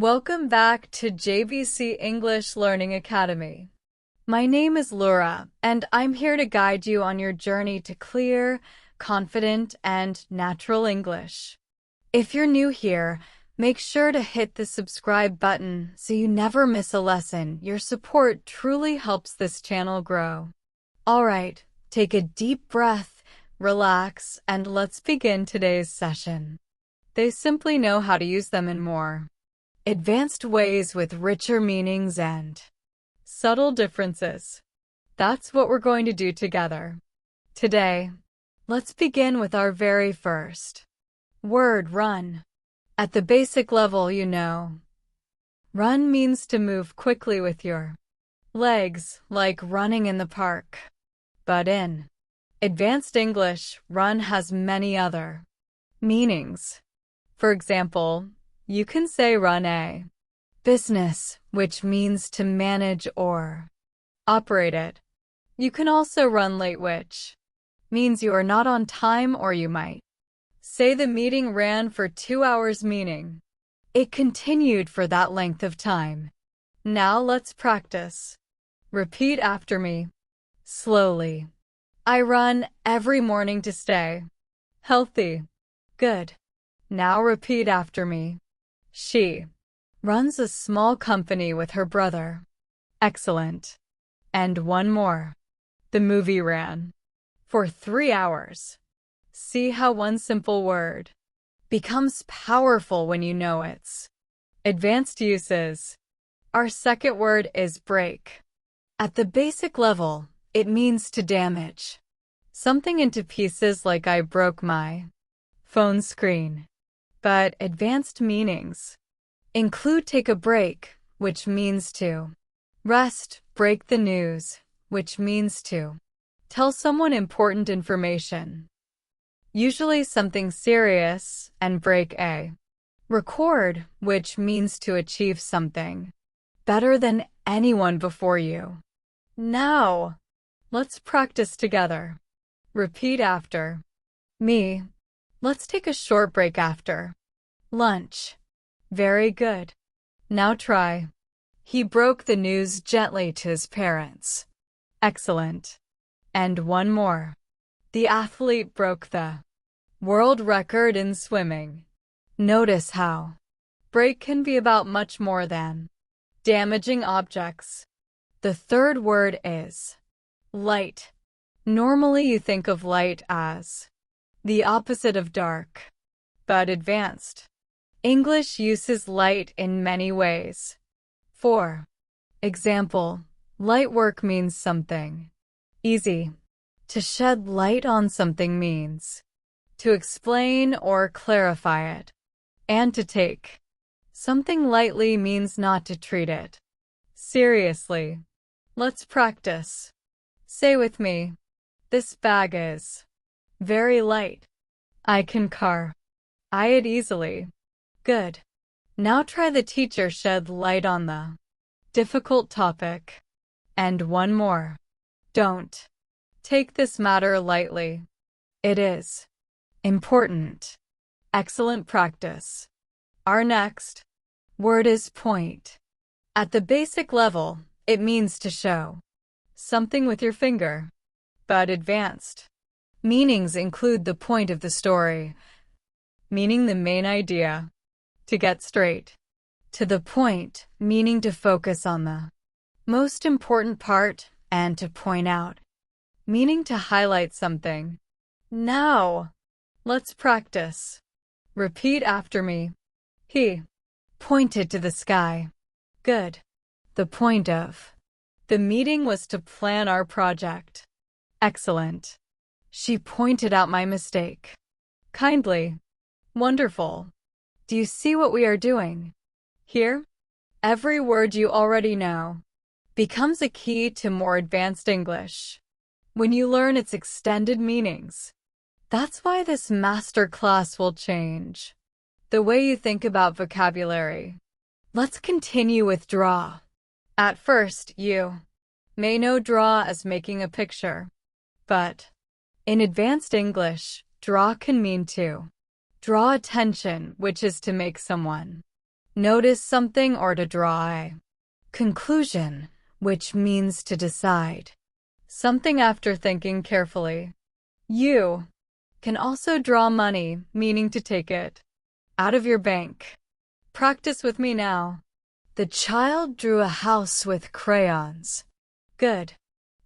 Welcome back to JVC English Learning Academy. My name is Laura, and I'm here to guide you on your journey to clear, confident, and natural English. If you're new here, make sure to hit the subscribe button so you never miss a lesson. Your support truly helps this channel grow. Alright, take a deep breath, relax, and let's begin today's session. They simply know how to use them in more advanced ways with richer meanings and subtle differences. That's what we're going to do together. Today, let's begin with our very first word, run. At the basic level, you know, run means to move quickly with your legs, like running in the park. But in Advanced English, run has many other meanings. For example, you can say run a business, which means to manage or operate it. You can also run late, which means you are not on time, or you might say the meeting ran for 2 hours, meaning it continued for that length of time. Now let's practice. Repeat after me, slowly. I run every morning to stay healthy. Good. Now repeat after me. She runs a small company with her brother. Excellent. And one more. The movie ran for 3 hours. See how one simple word becomes powerful when you know its advanced uses. Our second word is break. At the basic level, it means to damage something into pieces, like I broke my phone screen. But advanced meanings include take a break, which means to rest, break the news, which means to tell someone important information, usually something serious, and break a record, which means to achieve something better than anyone before you. Now, let's practice together. Repeat after me. Let's take a short break after lunch. Very good. Now try. He broke the news gently to his parents. Excellent. And one more. The athlete broke the world record in swimming. Notice how break can be about much more than damaging objects. The third word is light. Normally you think of light as the opposite of dark, but Advanced English uses light in many ways. For example, light work means something easy. To shed light on something means to explain or clarify it. And to take something lightly means not to treat it seriously. Let's practice. Say with me, this bag is very light. I can carry it easily. Good. Now try the teacher shed light on the difficult topic. And one more. Don't take this matter lightly. It is important. Excellent practice. Our next word is point. At the basic level, it means to show something with your finger. But advanced meanings include the point of the story, meaning the main idea. To get straight to the point, meaning to focus on the most important part, and to point out, meaning to highlight something. Now, let's practice. Repeat after me. He pointed to the sky. Good. The point of the meeting was to plan our project. Excellent. She pointed out my mistake kindly. Wonderful. Do you see what we are doing here? Every word you already know becomes a key to more advanced English when you learn its extended meanings. That's why this master class will change the way you think about vocabulary. Let's continue with draw. At first, you may know draw as making a picture, but in Advanced English, draw can mean to draw attention, which is to make someone Notice something or to draw a conclusion, which means to decide something after thinking carefully. You can also draw money, meaning to take it out of your bank. Practice with me now. The child drew a house with crayons. Good.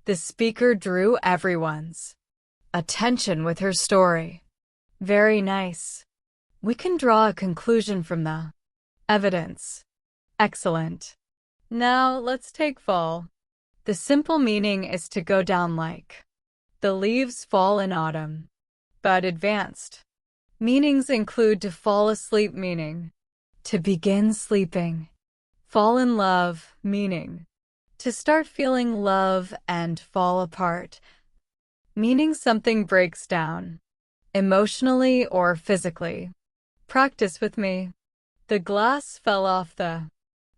The speaker drew everyone's attention with her story. Very nice. We can draw a conclusion from the evidence. Excellent. Now let's take fall. The simple meaning is to go down like the leaves fall in autumn. But advanced meanings include to fall asleep, meaning to begin sleeping. Fall in love, meaning to start feeling love, and fall apart, meaning something breaks down, emotionally or physically. Practice with me. The glass fell off the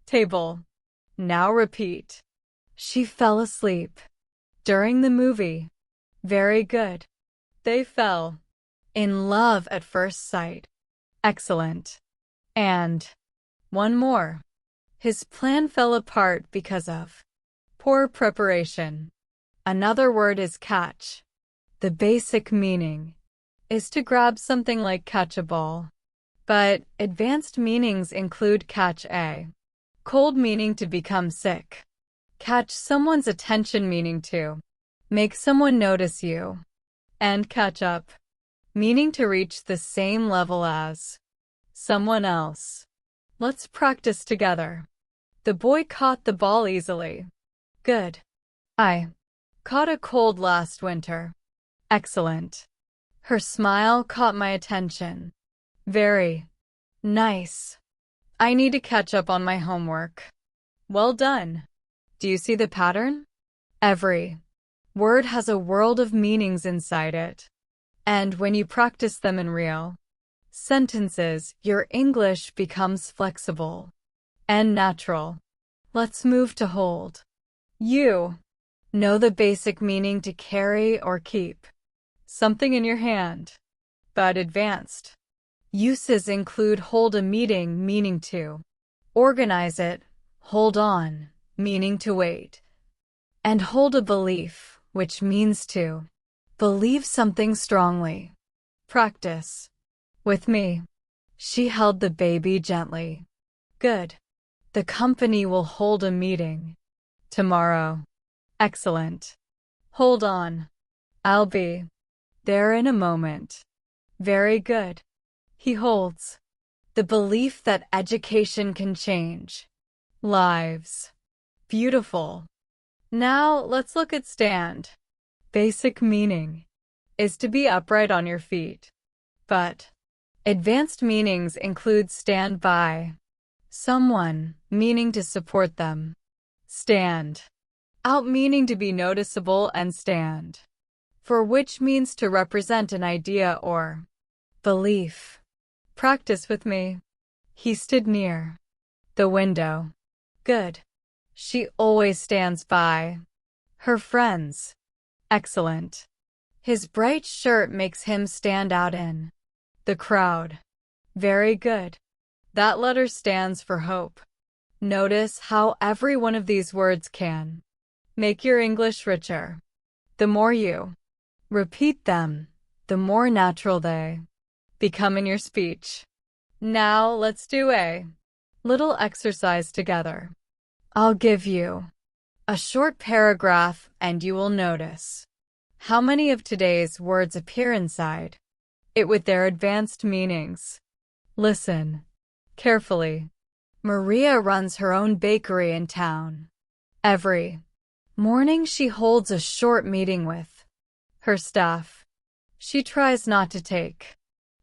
table. Now repeat. She fell asleep during the movie. Very good. They fell in love at first sight. Excellent. And one more. His plan fell apart because of poor preparation. Another word is catch. The basic meaning is to grab something like catch a ball. But advanced meanings include catch a cold, meaning to become sick. Catch someone's attention, meaning to make someone notice you. And catch up, meaning to reach the same level as someone else. Let's practice together. The boy caught the ball easily. Good. I caught a cold last winter. Excellent. Her smile caught my attention. Very nice. I need to catch up on my homework. Well done. Do you see the pattern? Every word has a world of meanings inside it. And when you practice them in real sentences, your English becomes flexible and natural. Let's move to hold. You know the basic meaning to carry or keep something in your hand. But advanced uses include hold a meeting, meaning to organize it, hold on, meaning to wait, and hold a belief, which means to believe something strongly. Practice with me. She held the baby gently. Good. The company will hold a meeting tomorrow. Excellent. Hold on. I'll be there in a moment. Very good. He holds the belief that education can change lives. Beautiful. Now let's look at stand. Basic meaning is to be upright on your feet. But advanced meanings include stand by someone, meaning to support them. Stand out, meaning to be noticeable, and stand for, which means to represent an idea or belief. Practice with me. He stood near the window. Good. She always stands by her friends. Excellent. His bright shirt makes him stand out in the crowd. Very good. That letter stands for hope. Notice how every one of these words can make your English richer. The more you repeat them, the more natural they become in your speech. Now let's do a little exercise together. I'll give you a short paragraph and you will notice how many of today's words appear inside it with their advanced meanings. Listen carefully. Maria runs her own bakery in town. Every morning she holds a short meeting with her staff. She tries not to take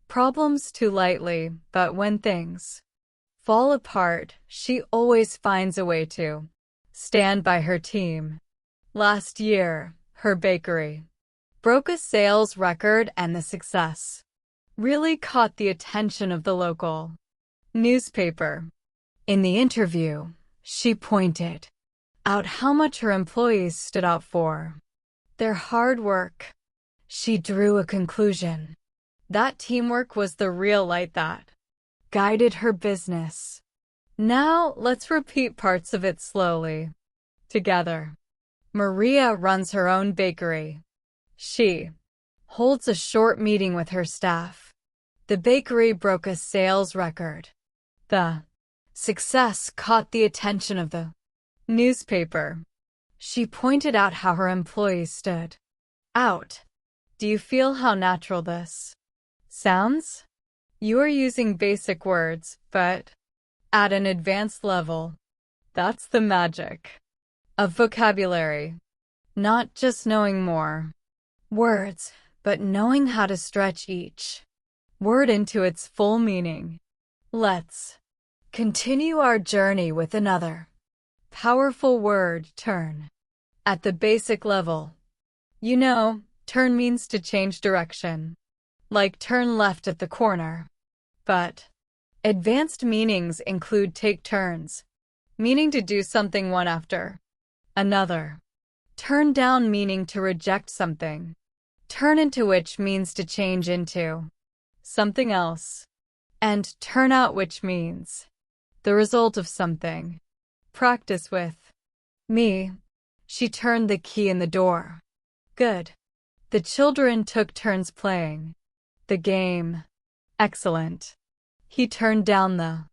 problems too lightly, but when things fall apart, she always finds a way to stand by her team. Last year, her bakery broke a sales record, and the success really caught the attention of the local newspaper. In the interview, she pointed out how much her employees stood out for their hard work. She drew a conclusion. That teamwork was the real light that guided her business. Now, let's repeat parts of it slowly. Together. Maria runs her own bakery. She holds a short meeting with her staff. The bakery broke a sales record. The success caught the attention of the newspaper. She pointed out how her employees stood out. Do you feel how natural this sounds? You are using basic words, but at an advanced level. That's the magic of vocabulary. Not just knowing more words, but knowing how to stretch each word into its full meaning. Let's continue our journey with another powerful word, turn. At the basic level, you know, turn means to change direction, like turn left at the corner. But advanced meanings include take turns, meaning to do something one after another. Turn down meaning to reject something. Turn into which means to change into something else. And turn out which means the result of something. Practice with me. She turned the key in the door. Good. The children took turns playing the game. Excellent. He turned down the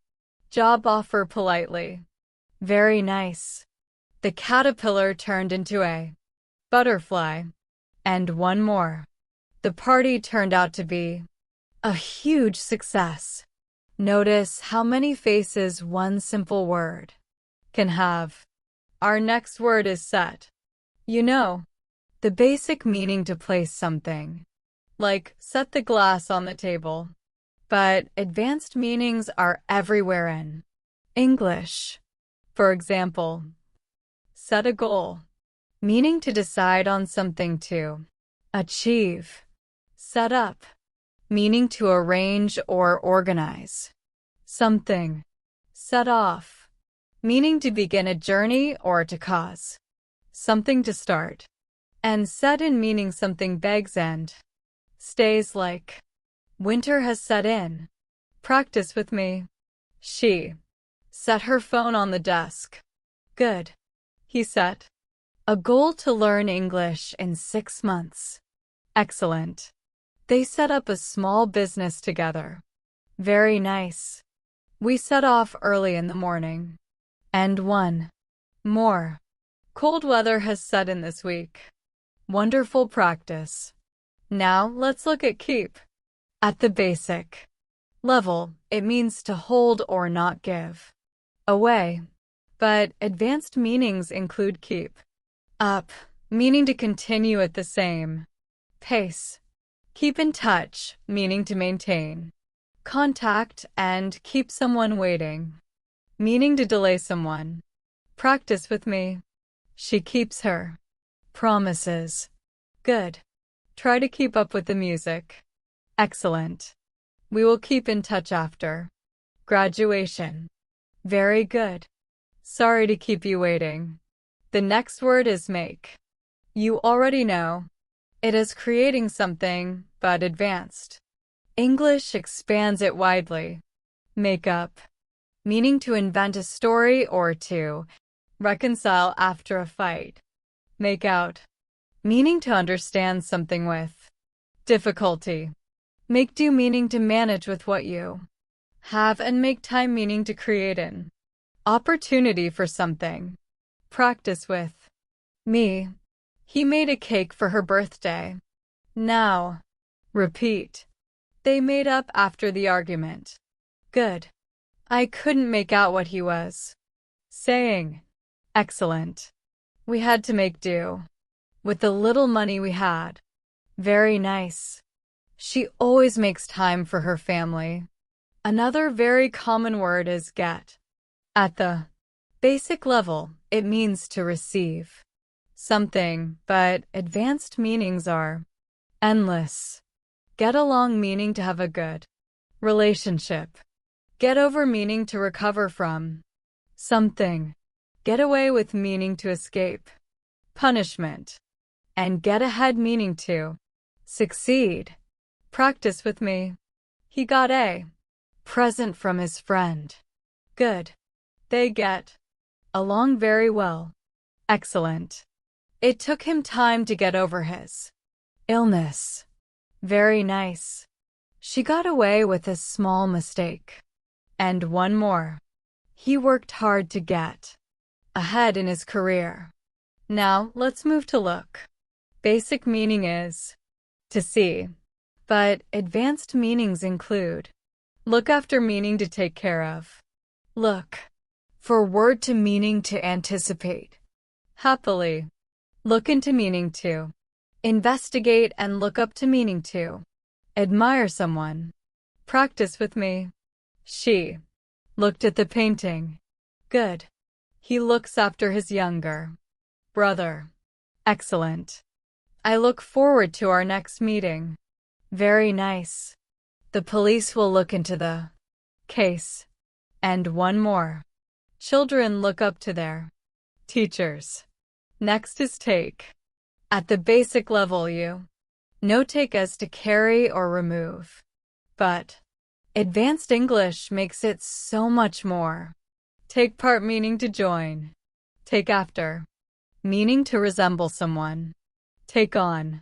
job offer politely. Very nice. The caterpillar turned into a butterfly. And one more. The party turned out to be a huge success. Notice how many faces one simple word can have. Our next word is set. You know, the basic meaning to place something, like set the glass on the table. But advanced meanings are everywhere in English. For example, set a goal, meaning to decide on something to achieve. Set up, meaning to arrange or organize something. Set off, meaning to begin a journey or to cause something to start. And set in meaning something begs and stays, like winter has set in. Practice with me. She set her phone on the desk. Good. He set a goal to learn English in 6 months. Excellent. They set up a small business together. Very nice. We set off early in the morning. And one more. Cold weather has set in this week. Wonderful practice. Now let's look at keep. At the basic level, it means to hold or not give away. But advanced meanings include keep up, meaning to continue at the same pace. Keep in touch, meaning to maintain contact and keep someone waiting, meaning to delay someone. Practice with me. She keeps her promises. Good. Try to keep up with the music. Excellent. We will keep in touch after graduation. Very good. Sorry to keep you waiting. The next word is make. You already know. It is creating something, but advanced. English expands it widely. Make up, meaning to invent a story or to reconcile after a fight. Make out, meaning to understand something with difficulty. Make do, meaning to manage with what you have, and make time, meaning to create an opportunity for something. Practice with me. He made a cake for her birthday. Now, repeat. They made up after the argument. Good. I couldn't make out what he was saying. Excellent. We had to make do with the little money we had. Very nice. She always makes time for her family. Another very common word is get. At the basic level, it means to receive something, but advanced meanings are endless. Get along, meaning to have a good relationship. Get over, meaning to recover from something. Get away with, meaning to escape punishment. And get ahead, meaning to succeed. Practice with me. He got a present from his friend. Good. They get along very well. Excellent. It took him time to get over his illness. Very nice. She got away with a small mistake. And one more. He worked hard to get ahead in his career. Now, let's move to look. Basic meaning is to see, but advanced meanings include look after meaning to take care of. Look forward to meaning to anticipate. Happily. Look into meaning to investigate and look up to meaning to admire someone. Practice with me. She looked at the painting. Good. He looks after his younger brother. Excellent. I look forward to our next meeting. Very nice. The police will look into the case. And one more. Children look up to their teachers. Next is take. At the basic level, you know take as to carry or remove. But advanced English makes it so much more. Take part meaning to join. Take after meaning to resemble someone. Take on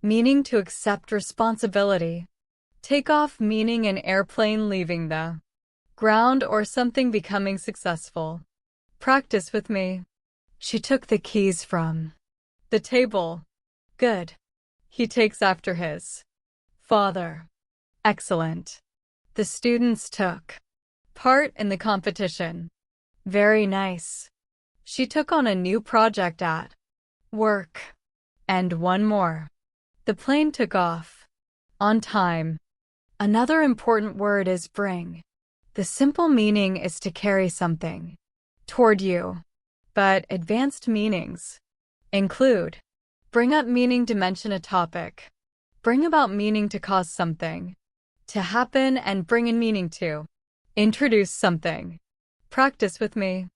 meaning to accept responsibility. Take off meaning an airplane leaving the ground or something becoming successful. Practice with me. She took the keys from the table. Good. He takes after his father. Excellent. The students took part in the competition. Very nice. She took on a new project at work. And one more. The plane took off on time. Another important word is bring. The simple meaning is to carry something toward you. But advanced meanings include bring up meaning to mention a topic, bring about meaning to cause something to happen, and bring in meaning to introduce something. Practice with me.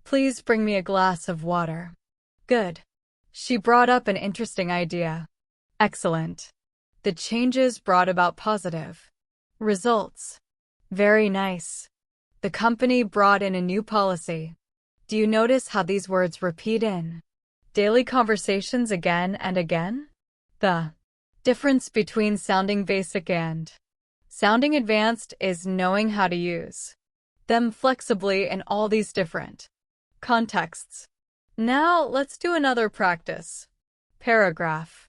Please bring me a glass of water. Good. She brought up an interesting idea. Excellent. The changes brought about positive results. Very nice. The company brought in a new policy. Do you notice how these words repeat in daily conversations again and again? The difference between sounding basic and sounding advanced is knowing how to use them flexibly in all these different contexts. Now, let's do another practice. Paragraph.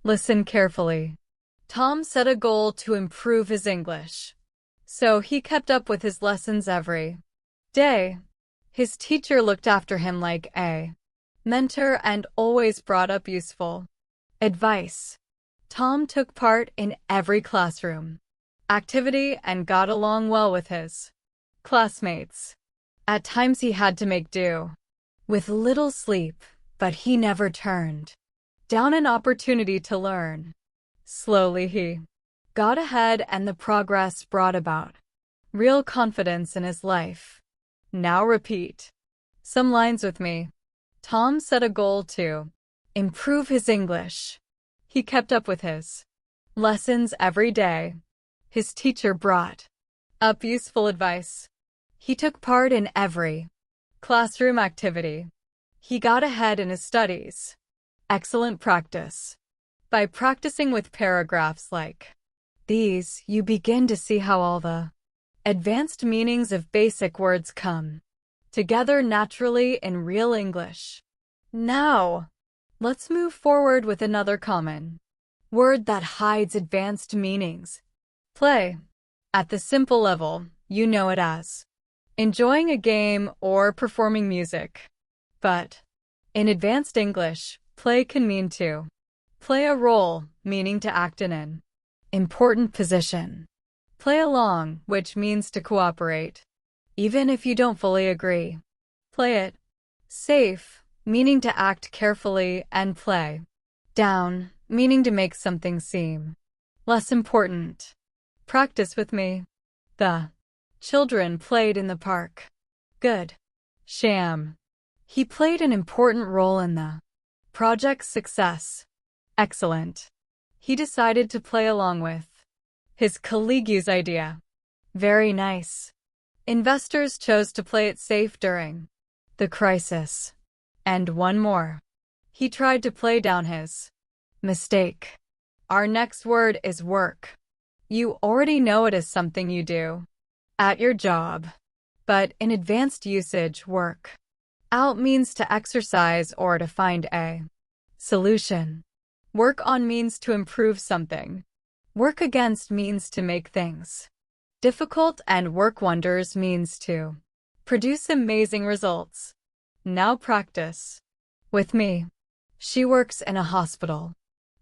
Listen carefully. Tom set a goal to improve his English. So he kept up with his lessons every day. His teacher looked after him like a mentor and always brought up useful advice. Tom took part in every classroom activity and got along well with his classmates. At times he had to make do with little sleep, but he never turned down an opportunity to learn. Slowly he got ahead and the progress brought about real confidence in his life. Now repeat some lines with me. Tom set a goal to improve his English. He kept up with his lessons every day. His teacher brought up useful advice. He took part in every classroom activity. He got ahead in his studies. Excellent practice. By practicing with paragraphs like these, you begin to see how all the advanced meanings of basic words come together naturally in real English. Now, let's move forward with another common word that hides advanced meanings. Play. At the simple level, you know it as enjoying a game or performing music. But in advanced English, play can mean to play a role, meaning to act in an important position. Play along, which means to cooperate, even if you don't fully agree. Play it safe, meaning to act carefully, and play down, meaning to make something seem less important. Practice with me. The children played in the park. Good. Sham. He played an important role in the project's success. Excellent. He decided to play along with his colleague's idea. Very nice. Investors chose to play it safe during the crisis. And one more. He tried to play down his mistake. Our next word is work. You already know it as something you do at your job. But in advanced usage, work out means to exercise or to find a solution. Work on means to improve something. Work against means to make things difficult, and work wonders means to produce amazing results. Now practice with me. She works in a hospital.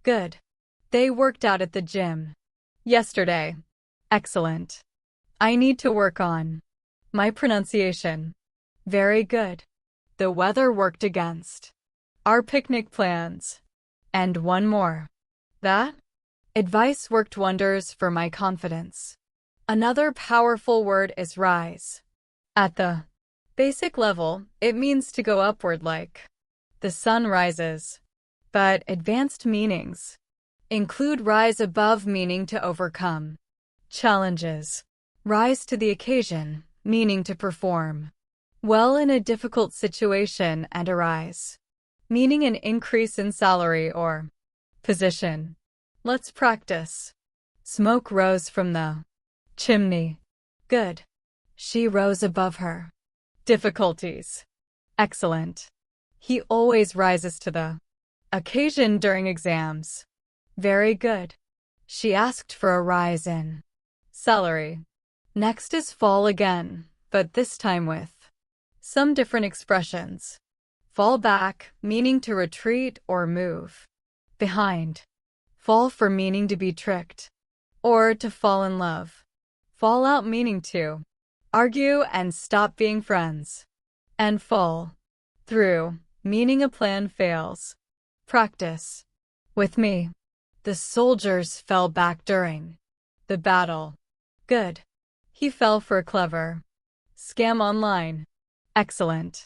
Good. They worked out at the gym yesterday. Excellent. I need to work on my pronunciation. Very good. The weather worked against our picnic plans. And one more. That advice worked wonders for my confidence. Another powerful word is rise. At the basic level, it means to go upward like the sun rises. But advanced meanings include rise above, meaning to overcome challenges. Rise to the occasion, meaning to perform well in a difficult situation, and arise, meaning an increase in salary or position. Let's practice. Smoke rose from the chimney. Good. She rose above her difficulties. Excellent. He always rises to the occasion during exams. Very good. She asked for a rise in salary. Next is fall again, but this time with some different expressions. Fall back, meaning to retreat or move behind. Fall for meaning to be tricked or to fall in love. Fall out meaning to argue and stop being friends. And fall through, meaning a plan fails. Practice with me. The soldiers fell back during the battle. Good. He fell for a clever scam online. Excellent.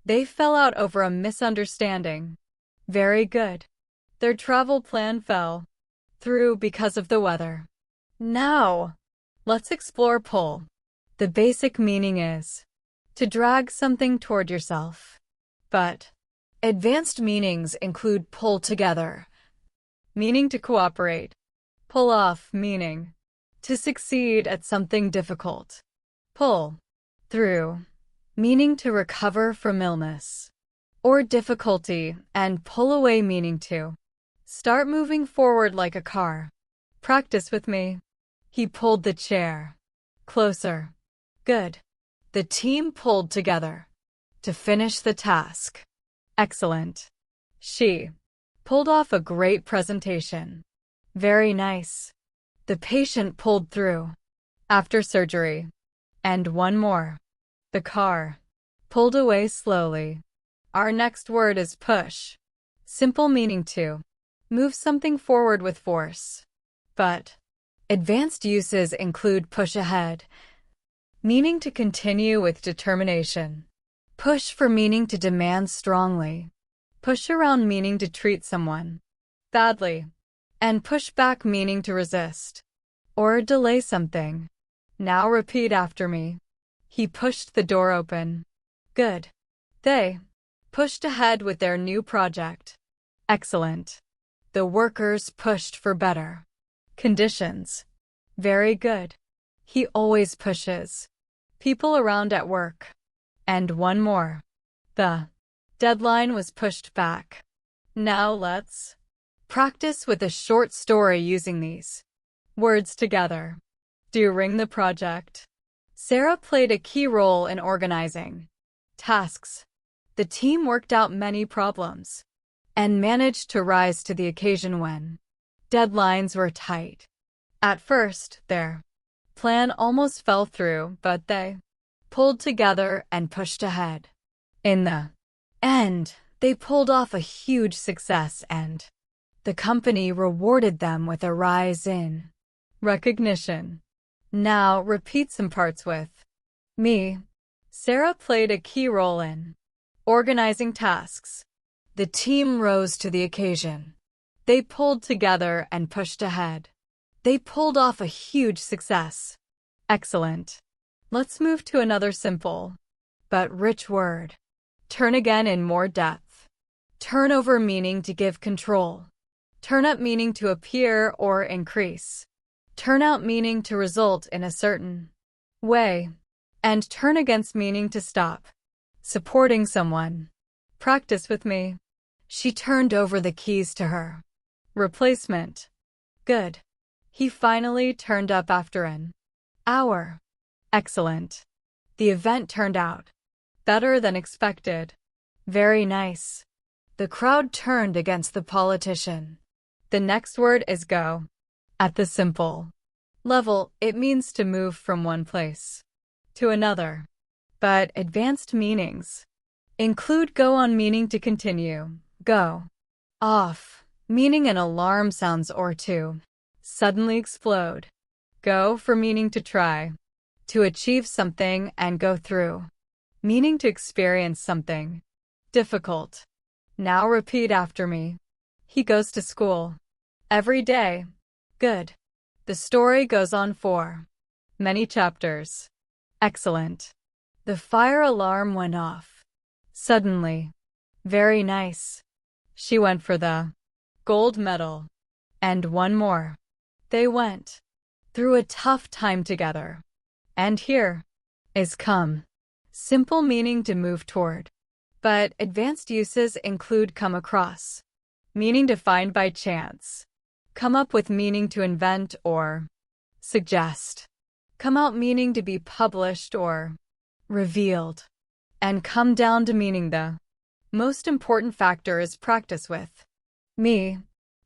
They fell out over a misunderstanding. Very good. Their travel plan fell through because of the weather. Now, let's explore pull. The basic meaning is to drag something toward yourself. But advanced meanings include pull together, meaning to cooperate. Pull off, meaning to succeed at something difficult. Pull through, meaning to recover from illness or difficulty, and pull away, meaning to start moving forward like a car. Practice with me. He pulled the chair closer. Good. The team pulled together to finish the task. Excellent. She pulled off a great presentation. Very nice. The patient pulled through after surgery. And one more. The car pulled away slowly. Our next word is push. Simple meaning to move something forward with force. But advanced uses include push ahead, meaning to continue with determination. Push for meaning to demand strongly. Push around meaning to treat someone badly. And push back meaning to resist or delay something. Now repeat after me. He pushed the door open. Good. They pushed ahead with their new project. Excellent. The workers pushed for better conditions. Very good. He always pushes people around at work. And one more. The deadline was pushed back. Now let's practice with a short story using these words together. During the project, Sarah played a key role in organizing tasks. The team worked out many problems and managed to rise to the occasion when deadlines were tight. At first, their plan almost fell through, but they pulled together and pushed ahead. In the end, they pulled off a huge success, and the company rewarded them with a rise in recognition. Now repeat some parts with me. Sarah played a key role in organizing tasks. The team rose to the occasion. They pulled together and pushed ahead. They pulled off a huge success. Excellent. Let's move to another simple but rich word. Turn again in more depth. Turn over meaning to give control. Turn up meaning to appear or increase. Turn out meaning to result in a certain way. And turn against meaning to stop. Supporting someone. Practice with me. She turned over the keys to her replacement. Good. He finally turned up after an hour. Excellent. The event turned out better than expected. Very nice. The crowd turned against the politician. The next word is go. At the simple level, it means to move from one place to another. But advanced meanings include go on meaning to continue, go off, meaning an alarm sounds or to suddenly explode, go for meaning to try, to achieve something and go through, meaning to experience something difficult. Now repeat after me. He goes to school every day. Good. The story goes on for many chapters. Excellent. The fire alarm went off suddenly. Very nice. She went for the gold medal. And one more. They went through a tough time together. And here is come. Simple meaning to move toward. But advanced uses include come across, meaning to find by chance. Come up with meaning to invent or suggest. Come out meaning to be published or revealed. And come down to meaning the most important factor is practice with me.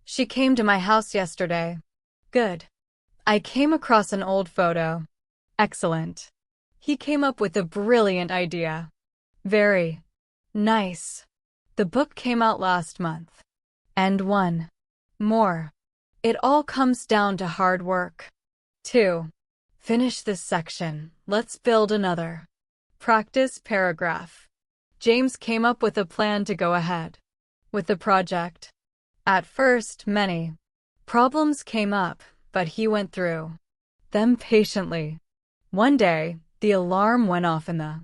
She came to my house yesterday. Good. I came across an old photo. Excellent. He came up with a brilliant idea. Very nice. The book came out last month. And one more. It all comes down to hard work. 2. Finish this section. Let's build another. Practice paragraph. James came up with a plan to go ahead with the project. At first, many problems came up, but he went through them patiently. One day, the alarm went off in the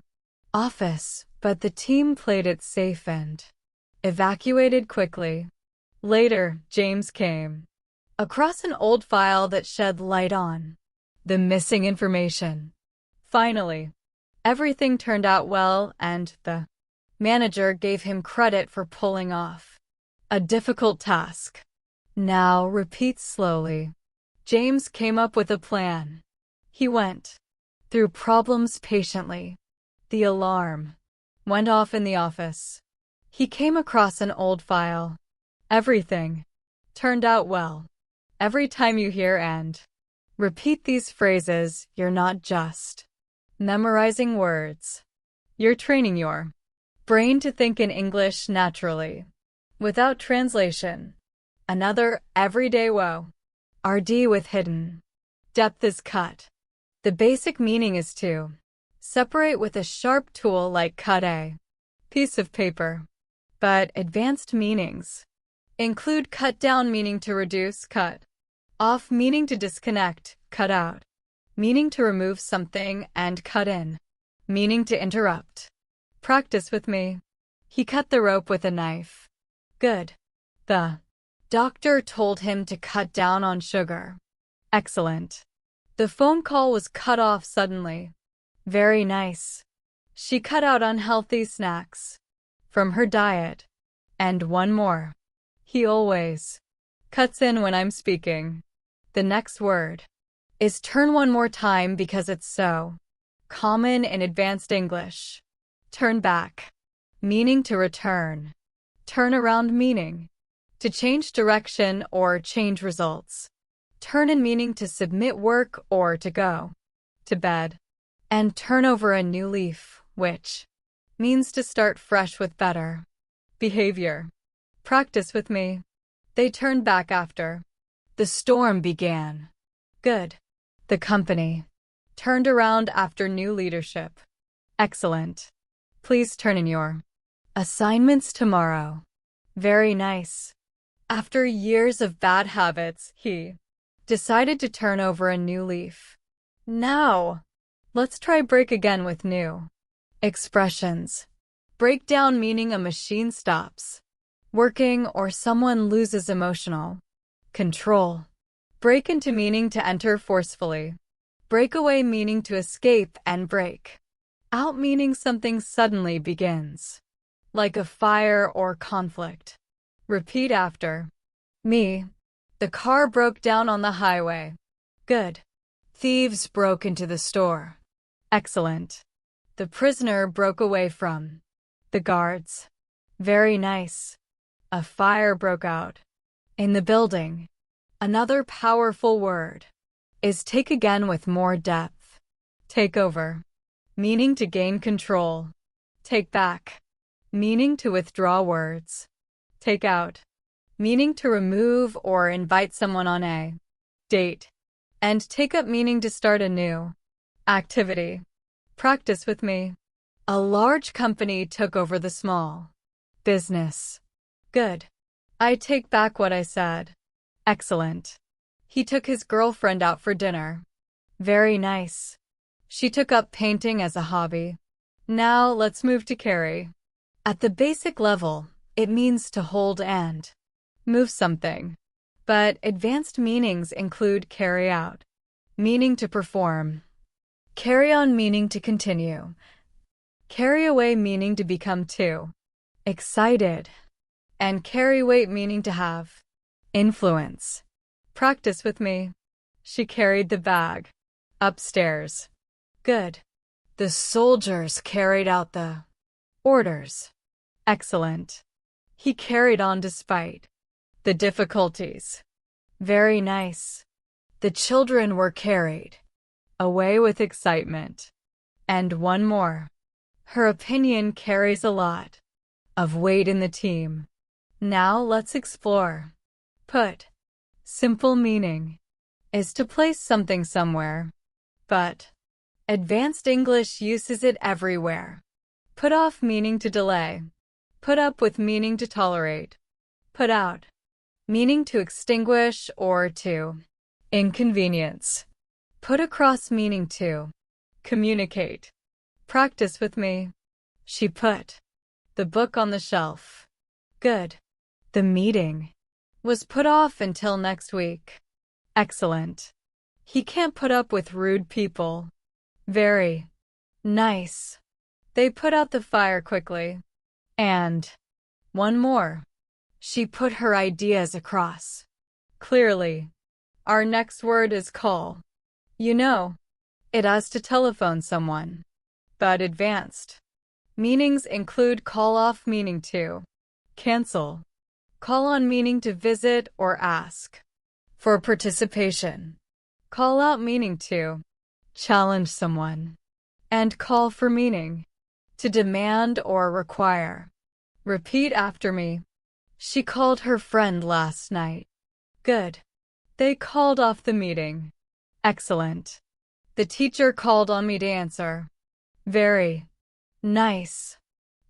office, but the team played it safe and evacuated quickly. Later, James came across an old file that shed light on the missing information. Finally, everything turned out well, and the manager gave him credit for pulling off a difficult task. Now repeat slowly. James came up with a plan. He went through problems patiently. The alarm went off in the office. He came across an old file. Everything turned out well. Every time you hear and repeat these phrases, you're not just memorizing words. You're training your brain to think in English naturally, without translation. Another everyday wow. RD with hidden depth is cut. The basic meaning is to separate with a sharp tool like cut a piece of paper. But advanced meanings include cut down meaning to reduce, cut off meaning to disconnect, cut out meaning to remove something, and cut in meaning to interrupt. Practice with me. He cut the rope with a knife. Good. The doctor told him to cut down on sugar. Excellent. The phone call was cut off suddenly. Very nice. She cut out unhealthy snacks from her diet. And one more. He always cuts in when I'm speaking. The next word is turn one more time because it's so common in advanced English. Turn back, meaning to return. Turn around meaning to change direction or change results. Turn in meaning to submit work or to go to bed. And turn over a new leaf, which means to start fresh with better behavior. Practice with me. They turned back after the storm began. Good. The company turned around after new leadership. Excellent. Please turn in your assignments tomorrow. Very nice. After years of bad habits, he decided to turn over a new leaf. Now, Let's try break again with new expressions. Break down meaning a machine stops working or someone loses emotional control. Break into meaning to enter forcefully. Break away meaning to escape and break out meaning something suddenly begins, like a fire or conflict. Repeat after me. The car broke down on the highway. Good. Thieves broke into the store. Excellent. The prisoner broke away from the guards. Very nice. A fire broke out in the building. Another powerful word is take again with more depth. Take over, meaning to gain control. Take back, meaning to withdraw words. Take out, meaning to remove or invite someone on a date. And take up meaning to start a new activity. Practice with me. A large company took over the small business. Good. I take back what I said. Excellent. He took his girlfriend out for dinner. Very nice. She took up painting as a hobby. Now let's move to carry. At the basic level, it means to hold and move something. But advanced meanings include carry out, meaning to perform. Carry on meaning to continue. Carry away meaning to become too excited. And carry weight meaning to have influence. Practice with me. She carried the bag upstairs. Good. The soldiers carried out the orders. Excellent. He carried on despite the difficulties. Very nice. The children were carried away with excitement. And one more. Her opinion carries a lot of weight in the team. Now let's explore. Put. Simple meaning is to place something somewhere, but advanced English uses it everywhere. Put off meaning to delay. Put up with meaning to tolerate. Put out meaning to extinguish or to inconvenience. Put across meaning to communicate. Practice with me. She put the book on the shelf. Good. The meeting was put off until next week. Excellent. He can't put up with rude people. Very nice. They put out the fire quickly. And one more. She put her ideas across clearly. Our next word is call. You know, it has to telephone someone. But advanced meanings include call off meaning to cancel. Call on meaning to visit or ask for participation. Call out meaning to challenge someone. And call for meaning to demand or require. Repeat after me. She called her friend last night. Good. They called off the meeting. Excellent. The teacher called on me to answer. Very nice.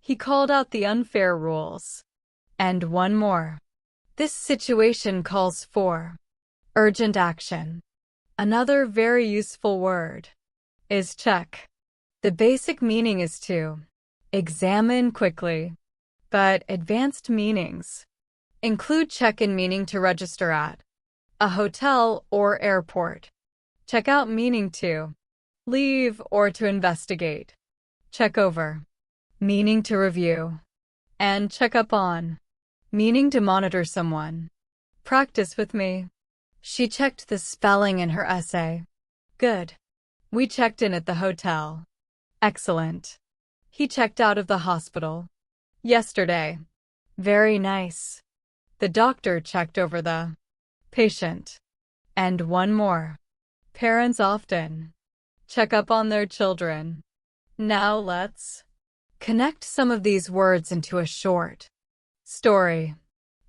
He called out the unfair rules. And one more. This situation calls for urgent action. Another very useful word is check. The basic meaning is to examine quickly, but advanced meanings include check-in meaning to register at a hotel or airport. Check out meaning to leave or to investigate. Check over, meaning to review. And check up on, meaning to monitor someone. Practice with me. She checked the spelling in her essay. Good. We checked in at the hotel. Excellent. He checked out of the hospital yesterday. Very nice. The doctor checked over the patient. And one more. Parents often check up on their children. Now let's connect some of these words into a short story.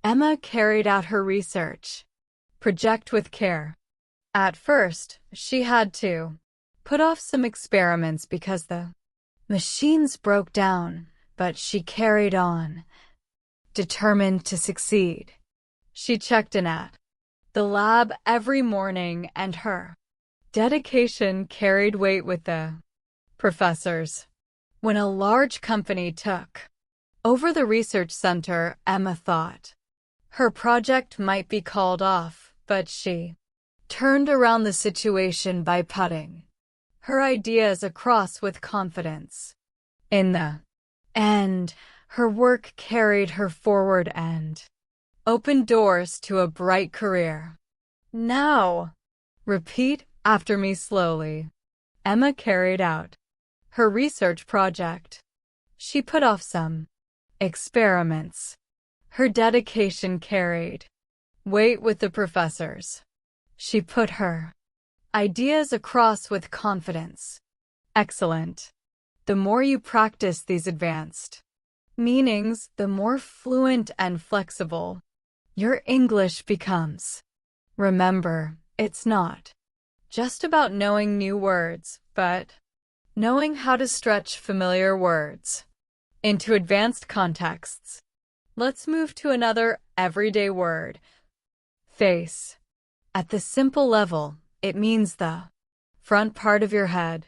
Emma carried out her research project with care. At first, she had to put off some experiments because the machines broke down, but she carried on, determined to succeed. She checked in at the lab every morning, and her dedication carried weight with the Professors. When a large company took over the research center, Emma thought her project might be called off, but she turned around the situation by putting her ideas across with confidence. In the end, her work carried her forward and opened doors to a bright career. Now, repeat after me slowly. Emma carried out her research project. She put off some experiments. Her dedication carried weight with the professors. She put her ideas across with confidence. Excellent. The more you practice these advanced meanings, the more fluent and flexible your English becomes. Remember, it's not just about knowing new words, but knowing how to stretch familiar words into advanced contexts. Let's move to another everyday word. Face. At the simple level, it means the front part of your head,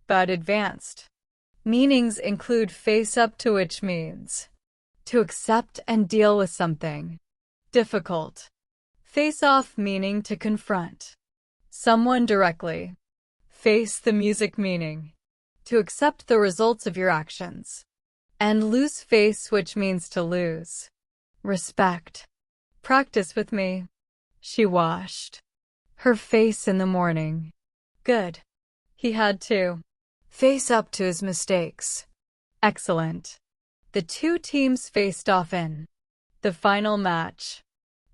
but advanced meanings include face up to, which means to accept and deal with something difficult. Face off meaning to confront someone directly. Face the music meaning to accept the results of your actions. And lose face, which means to lose respect. Practice with me. She washed her face in the morning. Good. He had to face up to his mistakes. Excellent. The two teams faced off in the final match.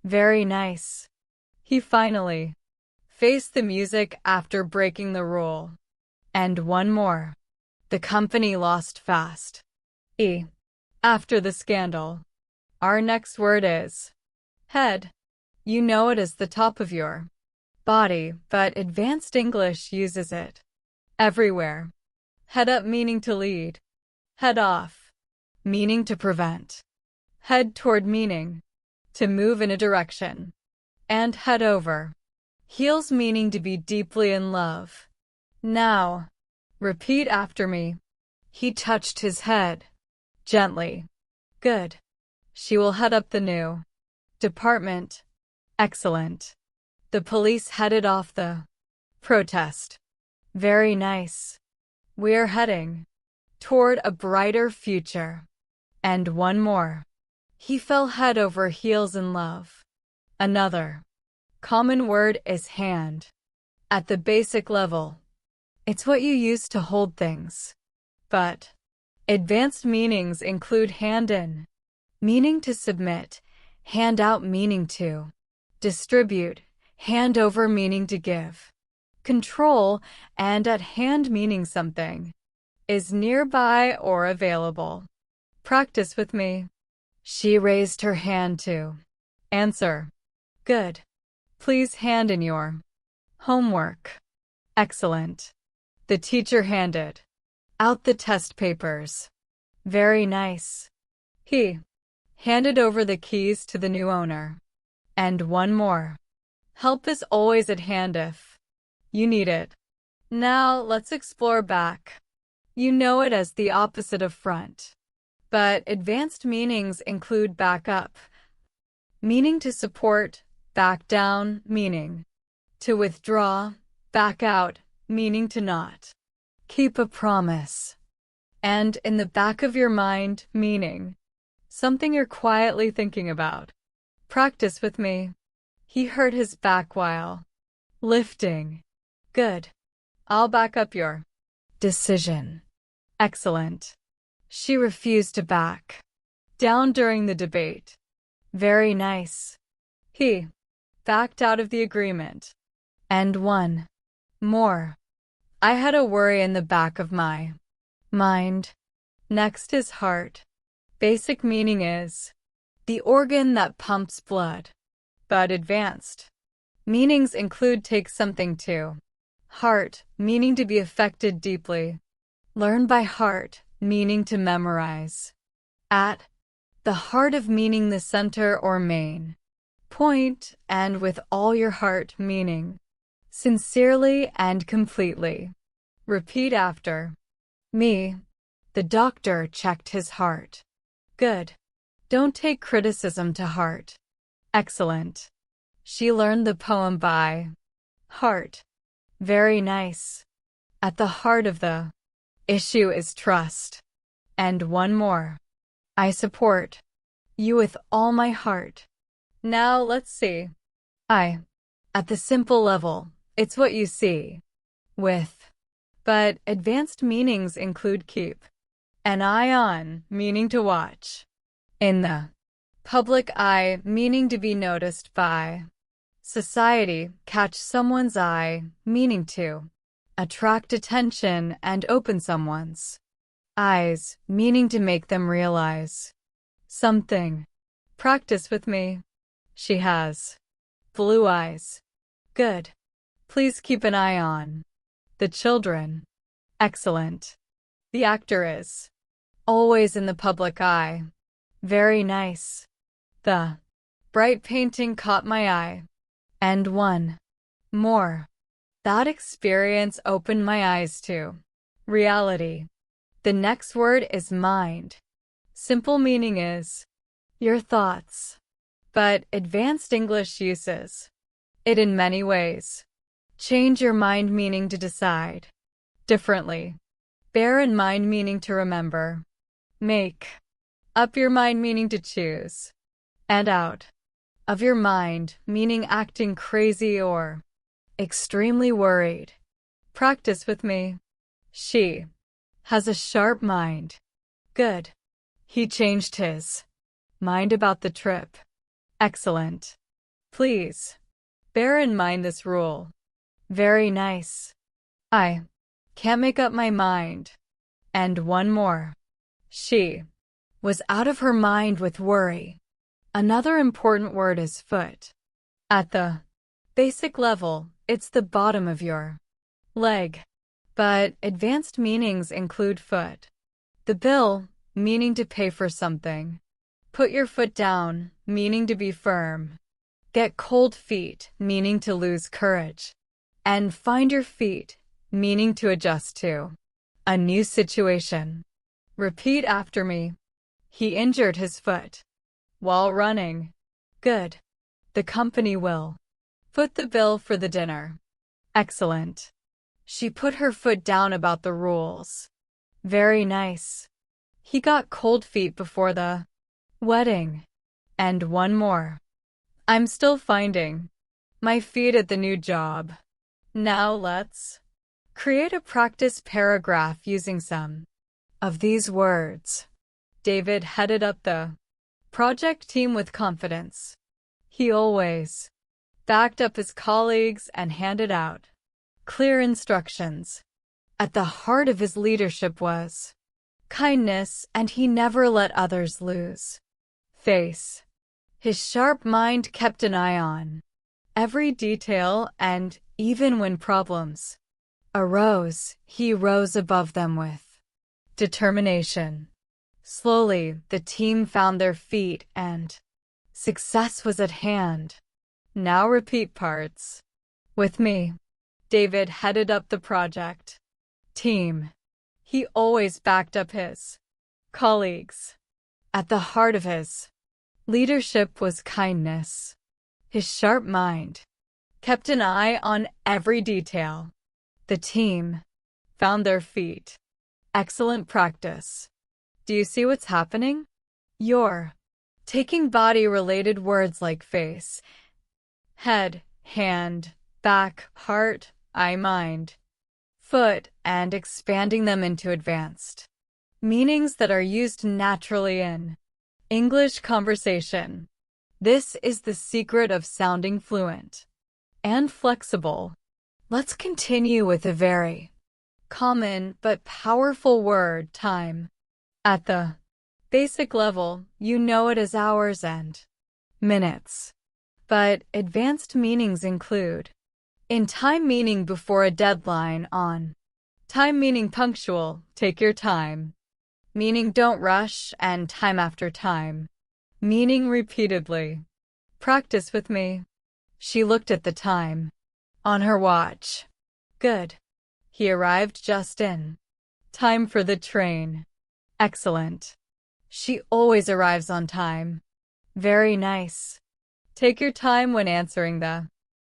Very nice. He finally faced the music after breaking the rule. And one more. The company lost fast. After the scandal. Our next word is head. You know it as the top of your body, but Advanced English uses it everywhere. Head up meaning to lead. Head off meaning to prevent. Head toward meaning to move in a direction. And head over heels meaning to be deeply in love. Now, repeat after me. He touched his head gently. Good. She will head up the new department. Excellent. The police headed off the protest. Very nice. We're heading toward a brighter future. And one more. He fell head over heels in love. Another common word is hand. At the basic level, it's what you use to hold things. But advanced meanings include hand in, meaning to submit, hand out meaning to distribute, hand over meaning to give, control, and at hand meaning something is nearby or available. Practice with me. She raised her hand to answer. Good. Please hand in your homework. Excellent. The teacher handed out the test papers. Very nice. He handed over the keys to the new owner. And one more. Help is always at hand if you need it. Now let's explore back. You know it as the opposite of front. But advanced meanings include back up, meaning to support, back down, meaning to withdraw, back out, meaning to not keep a promise, and in the back of your mind, meaning something you're quietly thinking about. Practice with me. He hurt his back while lifting. Good. I'll back up your decision. Excellent. She refused to back down during the debate. Very nice. He backed out of the agreement. And one more. I had a worry in the back of my mind. Next is heart. Basic meaning is the organ that pumps blood. But advanced meanings include take something to heart, meaning to be affected deeply. Learn by heart, meaning to memorize. At the heart of meaning the center or main point, and with all your heart meaning sincerely and completely. Repeat after Me. The doctor checked his heart. Good. Don't take criticism to heart. Excellent. She learned the poem by heart. Very nice. At the heart of the issue is trust. And one more. I support you with all my heart. Now let's see. At the simple level, it's what you see. With. But advanced meanings include keep an eye on, meaning to watch. In the public eye, meaning to be noticed by. Society, catch someone's eye, meaning to attract attention and open someone's eyes, meaning to make them realize something. Practice with me. She has blue eyes. Good. Please keep an eye on the children. Excellent. The actor is always in the public eye. Very nice. The bright painting caught my eye. And one more. That experience opened my eyes to reality. The next word is mind. Simple meaning is your thoughts. But advanced English uses it in many ways. Change your mind meaning to decide differently. Bear in mind meaning to remember. Make up your mind meaning to choose. And out of your mind meaning acting crazy or extremely worried. Practice with me. She has a sharp mind. Good. He changed his mind about the trip. Excellent. Please bear in mind this rule. Very nice. I can't make up my mind. And one more. She was out of her mind with worry. Another important word is foot. At the basic level, it's the bottom of your leg. But advanced meanings include foot. The bill, meaning to pay for something. Put your foot down, meaning to be firm. Get cold feet, meaning to lose courage. And find your feet, meaning to adjust to a new situation. Repeat after me. He injured his foot while running. Good. The company will foot the bill for the dinner. Excellent. She put her foot down about the rules. Very nice. He got cold feet before the wedding. And one more. I'm still finding my feet at the new job. Now let's create a practice paragraph using some of these words. David headed up the project team with confidence. He always backed up his colleagues and handed out clear instructions. At the heart of his leadership was kindness, and he never let others lose face. His sharp mind kept an eye on every detail, and even when problems arose, he rose above them with determination. Slowly, the team found their feet and success was at hand. Now repeat parts with me. David headed up the project team. He always backed up his colleagues. At the heart of his leadership was kindness. His sharp mind kept an eye on every detail. The team found their feet. Excellent practice. Do you see what's happening? You're taking body-related words like face, head, hand, back, heart, eye, mind, foot, and expanding them into advanced meanings that are used naturally in English conversation. This is the secret of sounding fluent and flexible. Let's continue with a very common but powerful word, time. At the basic level, you know it as hours and minutes. But advanced meanings include in time meaning before a deadline, on time meaning punctual, take your time, meaning don't rush, and time after time, meaning repeatedly. Practice with me. She looked at the time on her watch. Good. He arrived just in Time for the train. Excellent. She always arrives on time. Very nice. Take your time when answering the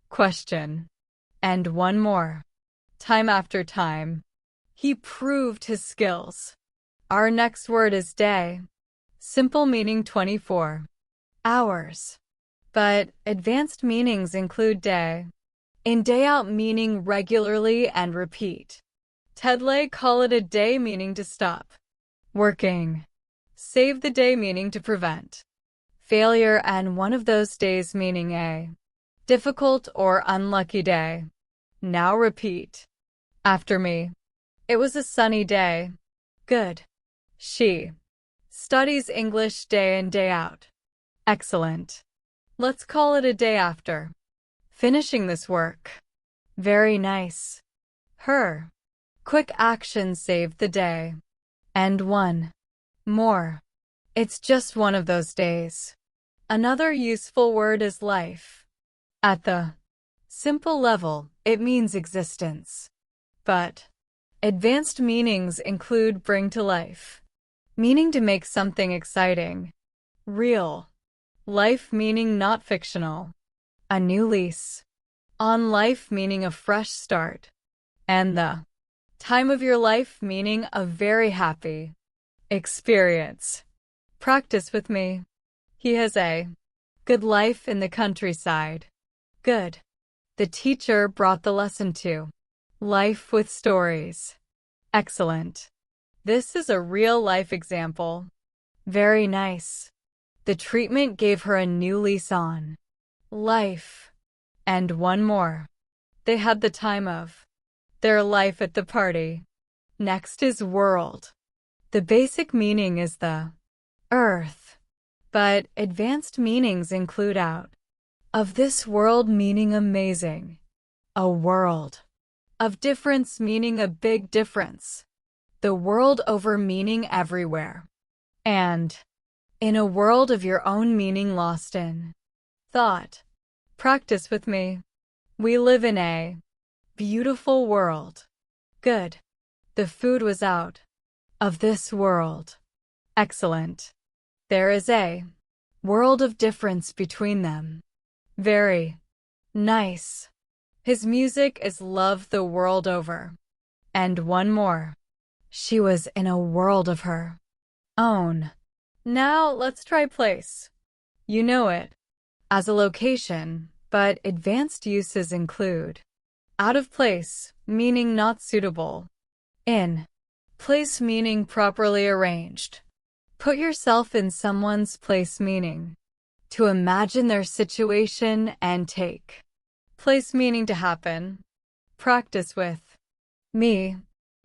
question. And one more. Time after time. He proved his skills. Our next word is day. Simple meaning 24 hours. But advanced meanings include day in, day out meaning regularly and repeat. Tedley call it a day meaning to stop working. Save the day meaning to prevent failure, and one of those days meaning a difficult or unlucky day. Now repeat after me. It was a sunny day. Good. She studies English day in, day out. Excellent. Let's call it a day after finishing this work. Very nice. Her quick action saved the day. And one more. It's just one of those days. Another useful word is life. At the simple level, it means existence. But advanced meanings include bring to life, meaning to make something exciting, real. Life meaning not fictional. A new lease on life meaning a fresh start. And the time of your life meaning a very happy experience. Practice with me. He has a good life in the countryside. Good. The teacher brought the lesson to life with stories. Excellent. This is a real-life example. Very nice. The treatment gave her a new lease on life. And one more. They had the time of their life at the party. Next is world. The basic meaning is the earth, but advanced meanings include out of this world meaning amazing, a world of difference meaning a big difference, the world over meaning everywhere, and in a world of your own meaning lost in thought. Practice with me. We live in a beautiful world. Good. The food was out of this world. Excellent. There is a world of difference between them. Very nice. His music is loved the world over. And one more. She was in a world of her own. Now let's try place. You know it as a location, but advanced uses include out of place, meaning not suitable. In place meaning properly arranged. Put yourself in someone's place meaning to imagine their situation and take place meaning to happen. Practice with me.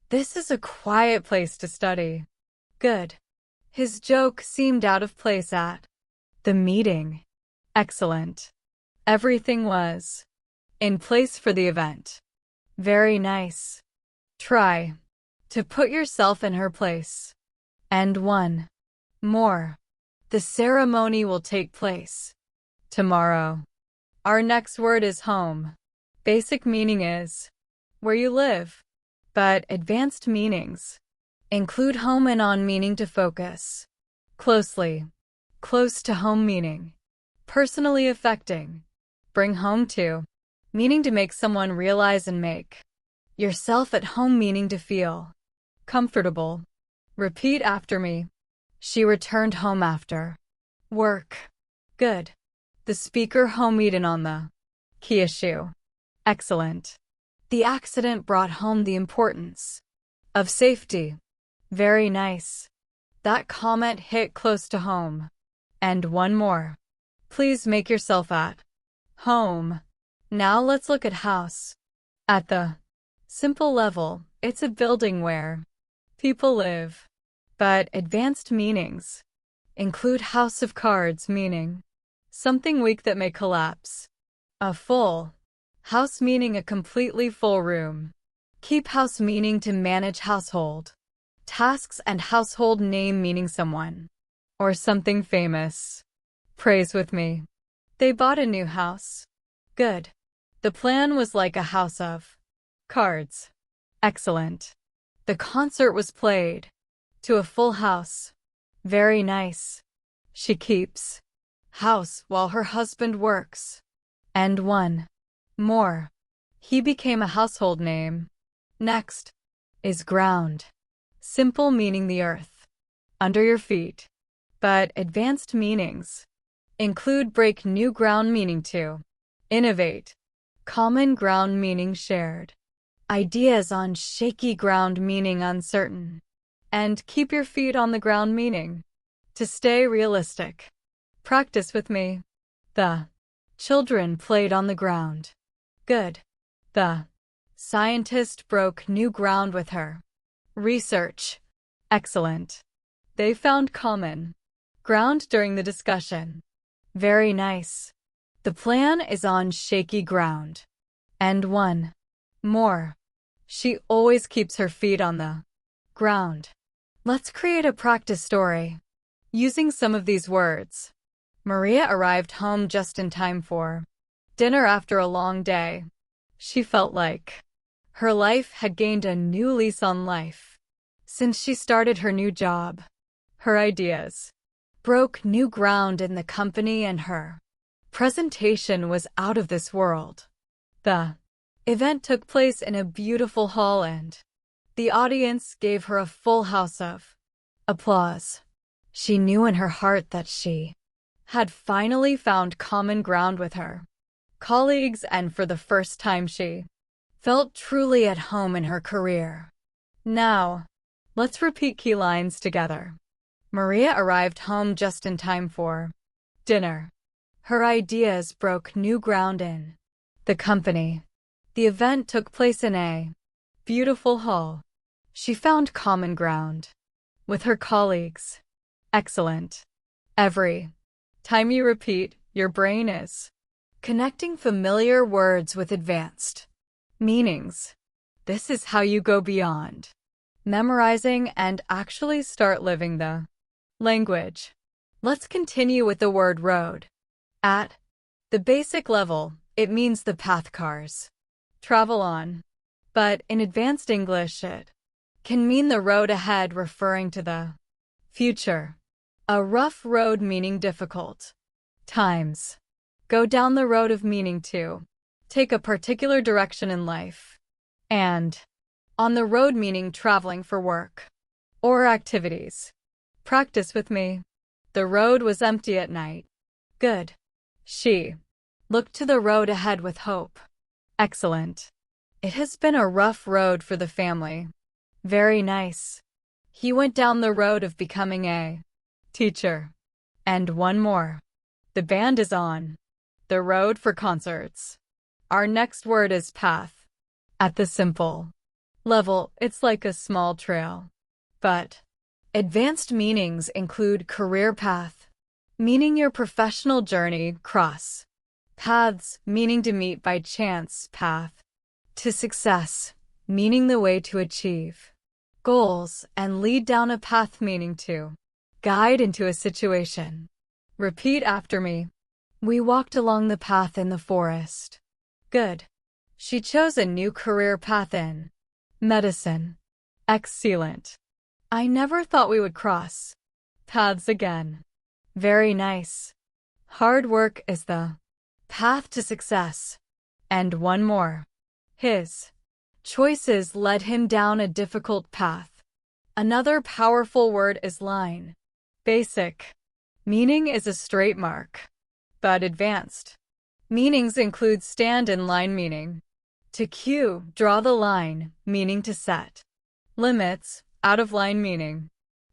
This is a quiet place to study. Good. His joke seemed out of place at the meeting. Excellent. Everything was in place for the event. Very nice. Try to put yourself in her place. And one more. The ceremony will take place tomorrow. Our next word is home. Basic meaning is where you live, but advanced meanings include home and on meaning to focus closely, close to home meaning personally affecting, bring home to, meaning to make someone realize and make yourself at home meaning to feel comfortable. Repeat after me. She returned home after work. Good. The speaker homeed on the key issue. Excellent. The accident brought home the importance of safety. Very nice. That comment hit close to home. And one more. Please make yourself at home. Now let's look at house. At the simple level, it's a building where people live. But advanced meanings include house of cards meaning something weak that may collapse. A full house meaning a completely full room. Keep house meaning to manage household tasks, and household name meaning someone or something famous. Praise with me. They bought a new house. Good. The plan was like a house of cards. Excellent. The concert was played. To a full house. Very nice. She keeps house while her husband works. And one more. He became a household name. Next is ground. Simple meaning the earth. Under your feet. But advanced meanings include break new ground meaning to. Innovate. Common ground meaning shared. Ideas on shaky ground meaning uncertain. And keep your feet on the ground meaning to stay realistic. Practice with me. The children played on the ground. Good. The scientist broke new ground with her research. Excellent. They found common ground during the discussion. Very nice. The plan is on shaky ground. And one more. She always keeps her feet on the ground. Let's create a practice story using some of these words. Maria arrived home just in time for dinner after a long day. She felt like her life had gained a new lease on life since she started her new job. Her ideas broke new ground in the company and her presentation was out of this world. The event took place in a beautiful hall and the audience gave her a full house of applause. She knew in her heart that she had finally found common ground with her colleagues and for the first time she felt truly at home in her career. Now, let's repeat key lines together. Maria arrived home just in time for dinner. Her ideas broke new ground in the company. The event took place in a beautiful hall. She found common ground with her colleagues. Excellent. Every time you repeat, your brain is connecting familiar words with advanced meanings. This is how you go beyond memorizing and actually start living the language. Let's continue with the word road. At the basic level, it means the path cars travel on. But in advanced English, it can mean the road ahead, referring to the future. A rough road meaning difficult times. Go down the road of meaning to take a particular direction in life. And on the road meaning traveling for work or activities. Practice with me. The road was empty at night. Good. She looked to the road ahead with hope. Excellent. It has been a rough road for the family. Very nice. He went down the road of becoming a teacher. And one more. The band is on the road for concerts. Our next word is path. At the simple level, it's like a small trail. But advanced meanings include career path, meaning your professional journey, cross paths, meaning to meet by chance, path to success, meaning the way to achieve goals, and lead down a path, meaning to guide into a situation. Repeat after me. We walked along the path in the forest. Good. She chose a new career path in medicine. Excellent. I never thought we would cross paths again. Very nice. Hard work is the path to success. And one more. His choices led him down a difficult path. Another powerful word is line. Basic meaning is a straight mark. But advanced meanings include stand in line meaning to cue, draw the line, meaning to set limits, out of line meaning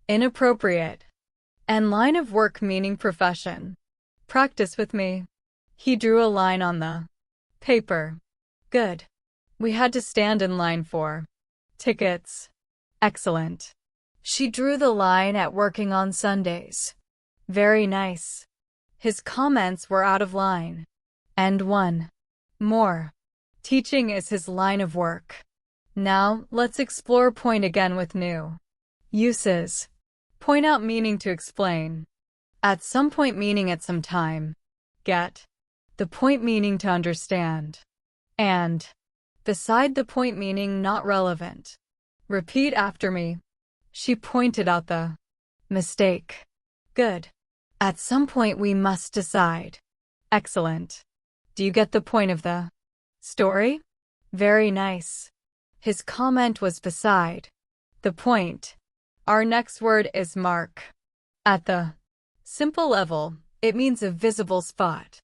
inappropriate, and line of work meaning profession. Practice with me. He drew a line on the paper. Good. We had to stand in line for tickets. Excellent. She drew the line at working on Sundays. Very nice. His comments were out of line. And one more. Teaching is his line of work. Now, let's explore point again with new uses. Point out meaning to explain. At some point meaning at some time. Get the point meaning to understand. And beside the point meaning not relevant. Repeat after me. She pointed out the mistake. Good. At some point we must decide. Excellent. Do you get the point of the story? Very nice. His comment was beside the point. Our next word is mark. At the simple level, it means a visible spot.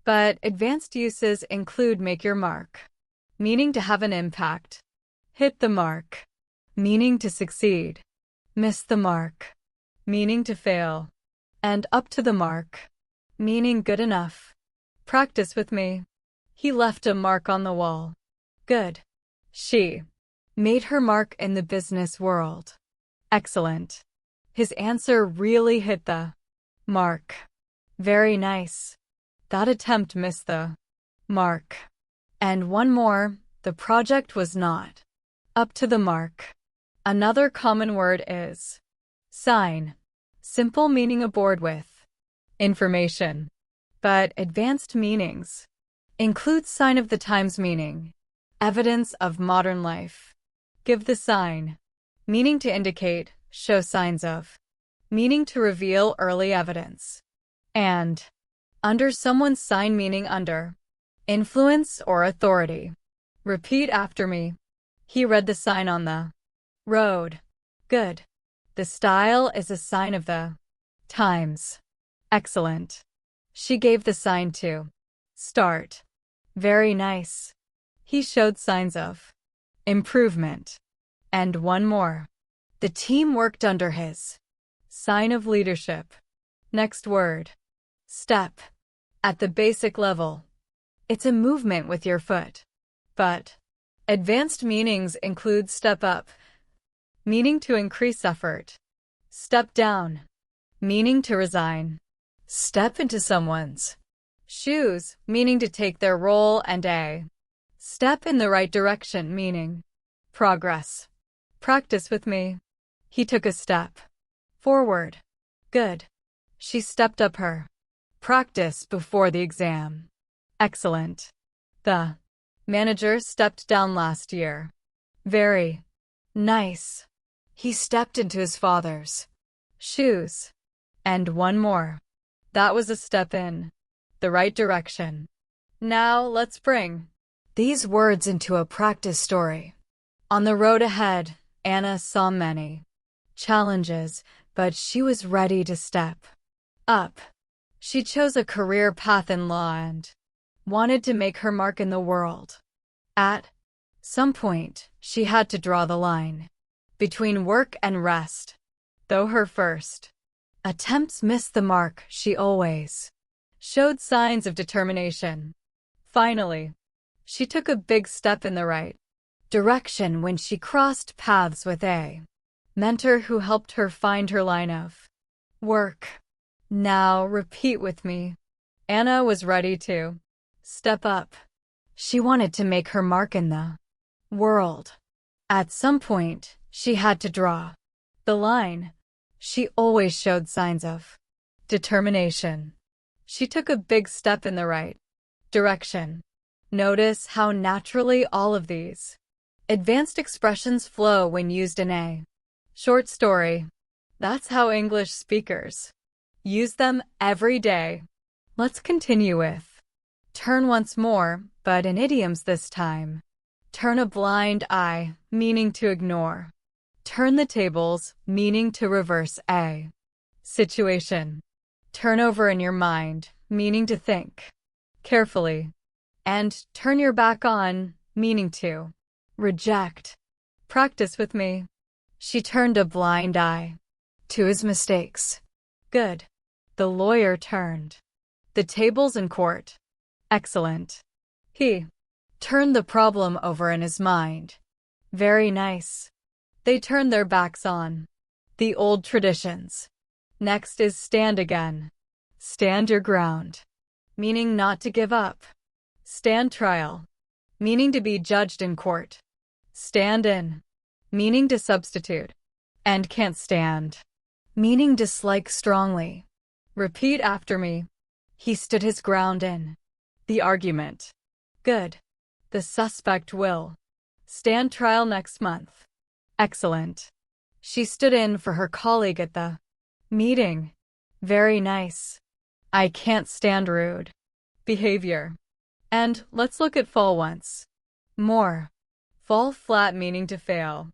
But advanced uses include make your mark, meaning to have an impact. Hit the mark, meaning to succeed. Miss the mark, meaning to fail. And up to the mark, meaning good enough. Practice with me. He left a mark on the wall. Good. She made her mark in the business world. Excellent. His answer really hit the mark. Very nice. That attempt missed the mark. And one more, the project was not up to the mark. Another common word is sign. Simple meaning aboard with information. But advanced meanings include sign of the times meaning, evidence of modern life. Give the sign, meaning to indicate, show signs of, meaning to reveal early evidence. And under someone's sign meaning under, influence or authority. Repeat after me. He read the sign on the road. Good. The style is a sign of the times. Excellent. She gave the sign to start. Very nice. He showed signs of improvement. And one more. The team worked under his sign of leadership. Next word. Step. At the basic level, it's a movement with your foot. But advanced meanings include step up, meaning to increase effort. Step down, meaning to resign. Step into someone's shoes, meaning to take their role, and a step in the right direction, meaning progress. Practice with me. He took a step forward. Good. She stepped up her practice before the exam. Excellent. The manager stepped down last year. Very nice. He stepped into his father's shoes. And one more. That was a step in the right direction. Now let's bring these words into a practice story. On the road ahead, Anna saw many challenges, but she was ready to step up. She chose a career path in law and wanted to make her mark in the world. At some point, she had to draw the line between work and rest. Though her first attempts missed the mark, she always showed signs of determination. Finally, she took a big step in the right direction when she crossed paths with a mentor who helped her find her line of work. Now repeat with me. Anna was ready to step up. She wanted to make her mark in the world. At some point, she had to draw the line. She always showed signs of determination. She took a big step in the right direction. Notice how naturally all of these advanced expressions flow when used in a short story. That's how English speakers use them every day. Let's continue with turn once more, but in idioms this time. Turn a blind eye, meaning to ignore. Turn the tables, meaning to reverse a situation. Turn over in your mind, meaning to think carefully. And turn your back on, meaning to reject. Practice with me. She turned a blind eye to his mistakes. Good. The lawyer turned the tables in court. Excellent. He turned the problem over in his mind. Very nice. They turned their backs on the old traditions. Next is stand again. Stand your ground, meaning not to give up. Stand trial, meaning to be judged in court. Stand in, meaning to substitute. And can't stand, meaning dislike strongly. Repeat after me. He stood his ground in the argument. Good. The suspect will stand trial next month. Excellent. She stood in for her colleague at the meeting. Very nice. I can't stand rude behavior. And let's look at fall once more. Fall flat meaning to fail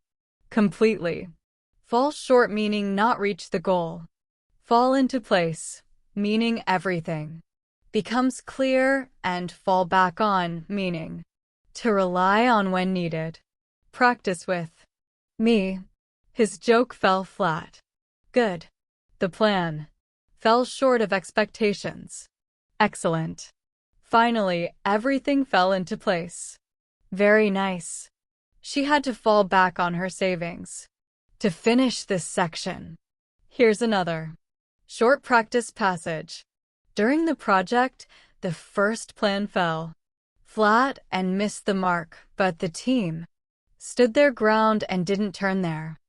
completely. Fall short meaning not reach the goal. Fall into place meaning everything becomes clear, and fall back on meaning to rely on when needed. Practice with me. His joke fell flat. Good. The plan fell short of expectations. Excellent. Finally, everything fell into place. Very nice. She had to fall back on her savings to finish this section. Here's another short practice passage. During the project, the first plan fell flat and missed the mark, but the team stood their ground and didn't turn their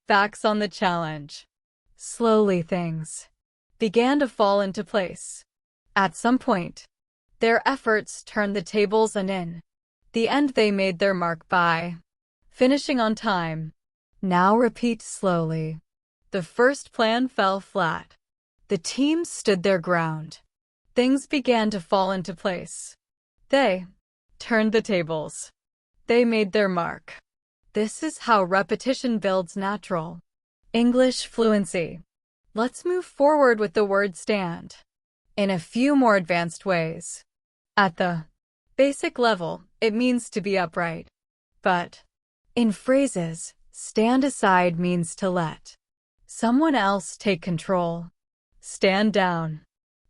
backs on the challenge. Slowly things began to fall into place. At some point, their efforts turned the tables, and in the end they made their mark by finishing on time. Now repeat slowly. The first plan fell flat. The team stood their ground. Things began to fall into place. They turned the tables. They made their mark. This is how repetition builds natural English fluency. Let's move forward with the word stand in a few more advanced ways. At the basic level, it means to be upright. But in phrases, stand aside means to let someone else take control. Stand down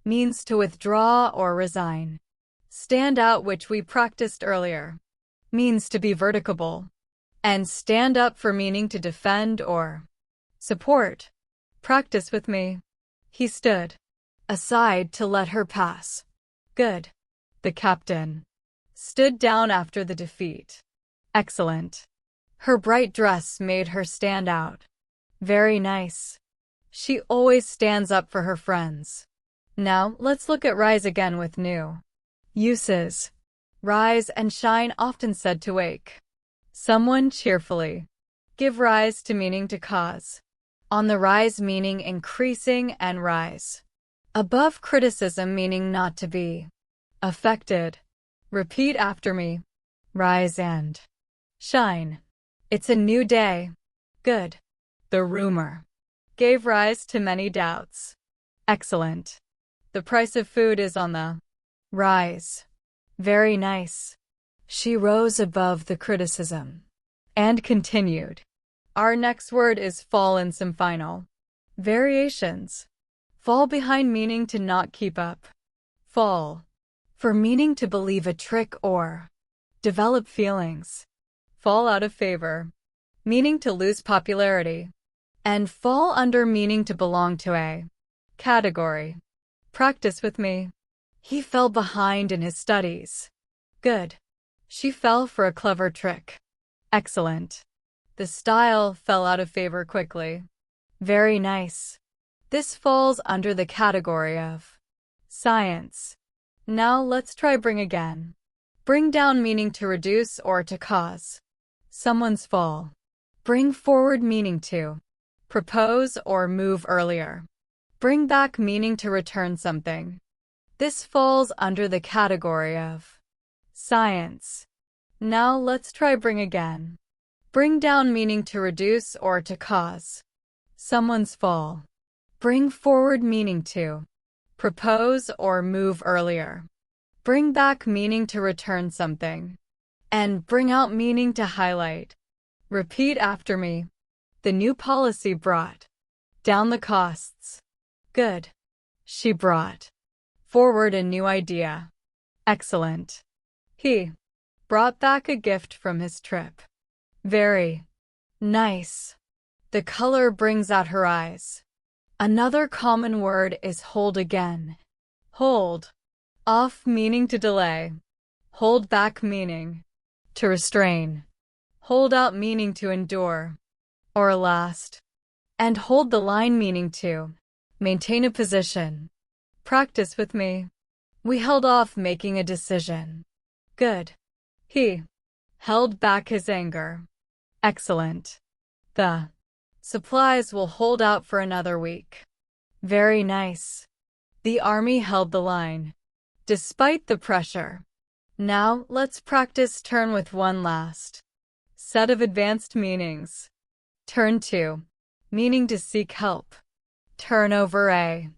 means to withdraw or resign. Stand out, which we practiced earlier, means to be vertical. And stand up for meaning to defend or support. Practice with me. He stood aside to let her pass. Good. The captain stood down after the defeat. Excellent. Her bright dress made her stand out. Very nice. She always stands up for her friends. Now, let's look at rise again with new uses. Rise and shine, often said to wake someone cheerfully. Give rise to meaning to cause. On the rise meaning increasing, and rise above criticism meaning not to be affected. Repeat after me. Rise and shine. It's a new day. Good. The rumor gave rise to many doubts. Excellent. The price of food is on the rise. Very nice. She rose above the criticism and continued. Our next word is fall in some final variations. Fall behind meaning to not keep up. Fall for meaning to believe a trick or develop feelings. Fall out of favor, meaning to lose popularity. And fall under meaning to belong to a category. Practice with me. He fell behind in his studies. Good. She fell for a clever trick. Excellent. The style fell out of favor quickly. Very nice. This falls under the category of science. Now let's try bring again. Bring down meaning to reduce or to cause someone's fall. Bring forward meaning to propose or move earlier. Bring back meaning to return something. This falls under the category of science. Now let's try bring again. Bring down meaning to reduce or to cause someone's fall. Bring forward meaning to propose or move earlier. Bring back meaning to return something. And bring out meaning to highlight. Repeat after me. The new policy brought down the costs. Good. She brought forward a new idea. Excellent. He brought back a gift from his trip. Very nice. The color brings out her eyes. Another common word is hold again. Hold off meaning to delay. Hold back meaning to restrain. Hold out meaning to endure or last. And hold the line meaning to maintain a position. Practice with me. We held off making a decision. Good. He held back his anger. Excellent. The supplies will hold out for another week. Very nice. The army held the line, despite the pressure. Now, let's practice turn with one last set of advanced meanings. Turn to, meaning to seek help. Turn over a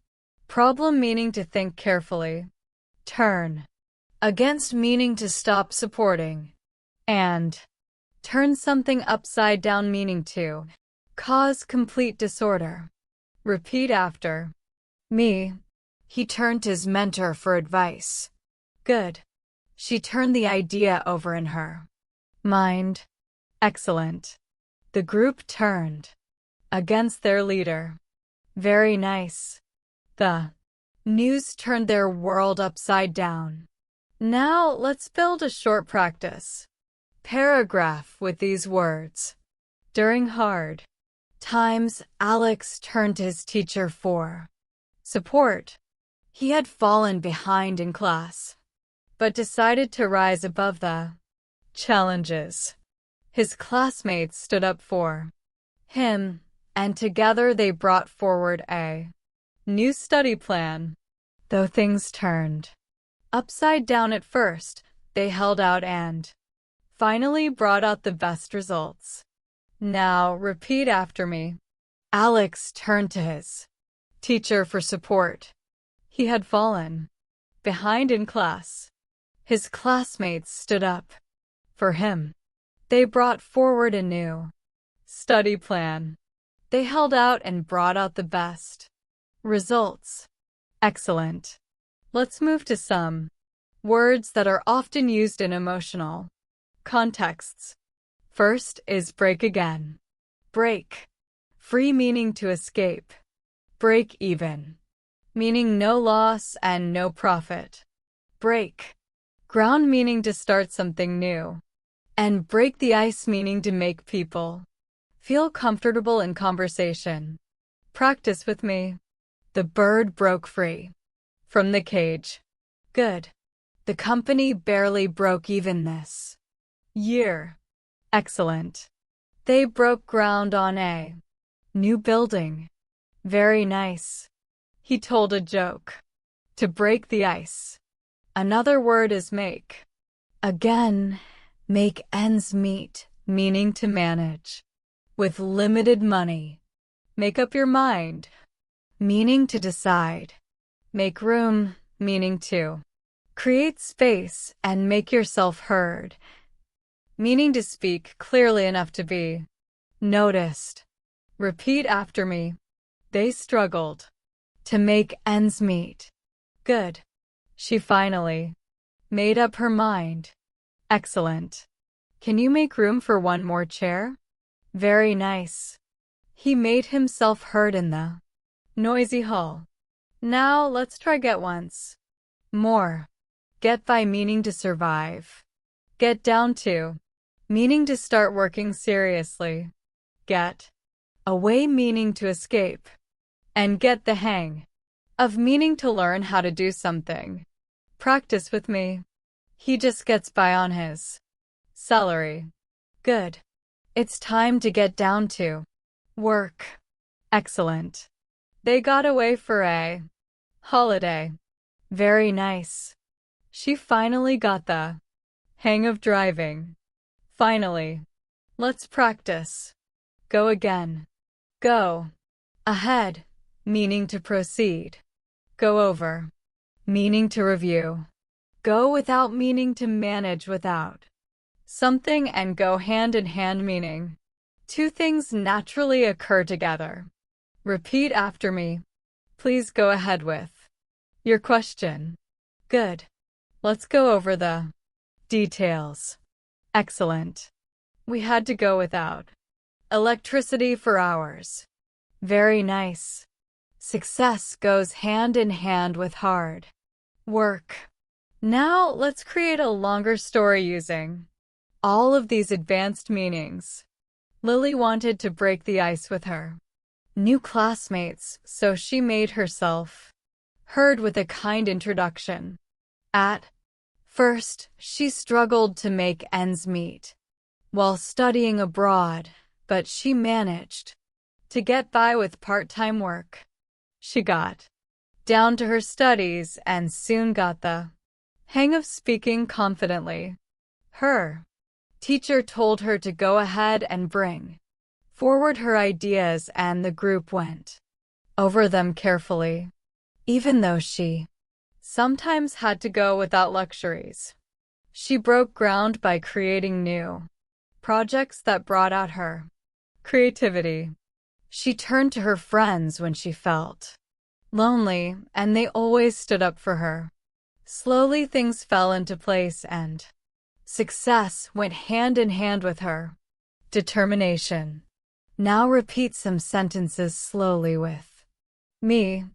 problem, meaning to think carefully. Turn against, meaning to stop supporting. And turn something upside down, meaning to cause complete disorder. Repeat after me. He turned to his mentor for advice. Good. She turned the idea over in her mind. Excellent. The group turned against their leader. Very nice. The news turned their world upside down. Now let's build a short practice paragraph with these words. During hard times, Alex turned to his teacher for support. He had fallen behind in class, but decided to rise above the challenges. His classmates stood up for him, and together they brought forward a new study plan. Though things turned upside down at first, they held out and finally brought out the best results. Now repeat after me. Alex turned to his teacher for support. He had fallen behind in class. His classmates stood up for him. They brought forward a new study plan. They held out and brought out the best results. Excellent. Let's move to some words that are often used in emotional contexts. First is break again. Break. Free, meaning to escape. Break even, meaning no loss and no profit. Break ground, meaning to start something new. And break the ice, meaning to make people feel comfortable in conversation. Practice with me. The bird broke free from the cage. Good. The company barely broke even this year. Excellent. They broke ground on a new building. Very nice. He told a joke. To break the ice. Another word is make. Again, make ends meet, meaning to manage with limited money. Make up your mind, meaning to decide. Make room, meaning to create space and make yourself heard, meaning to speak clearly enough to be noticed. Repeat after me. They struggled to make ends meet. Good. She finally made up her mind. Excellent. Can you make room for one more chair? Very nice. He made himself heard in the noisy hall. Now let's try get once more. Get by, meaning to survive. Get down to, meaning to start working seriously. Get away, meaning to escape. And get the hang of, meaning to learn how to do something. Practice with me. He just gets by on his salary. Good. It's time to get down to work. Excellent. They got away for a holiday. Very nice. She finally got the hang of driving. Finally. Let's practice. Go again. Go ahead, meaning to proceed. Go over, meaning to review. Go without, meaning to manage without something, and go hand in hand, meaning two things naturally occur together. Repeat after me. Please go ahead with your question. Good. Let's go over the details. Excellent. We had to go without electricity for hours. Very nice. Success goes hand in hand with hard work. Now let's create a longer story using all of these advanced meanings. Lily wanted to break the ice with her new classmates, so she made herself heard with a kind introduction. At first, she struggled to make ends meet while studying abroad, but she managed to get by with part-time work. She got down to her studies and soon got the hang of speaking confidently. Her teacher told her to go ahead and bring forward her ideas, and the group went over them carefully, even though she sometimes had to go without luxuries. She broke ground by creating new projects that brought out her creativity. She turned to her friends when she felt lonely, and they always stood up for her. Slowly things fell into place, and success went hand in hand with her determination. Now repeat some sentences slowly with me.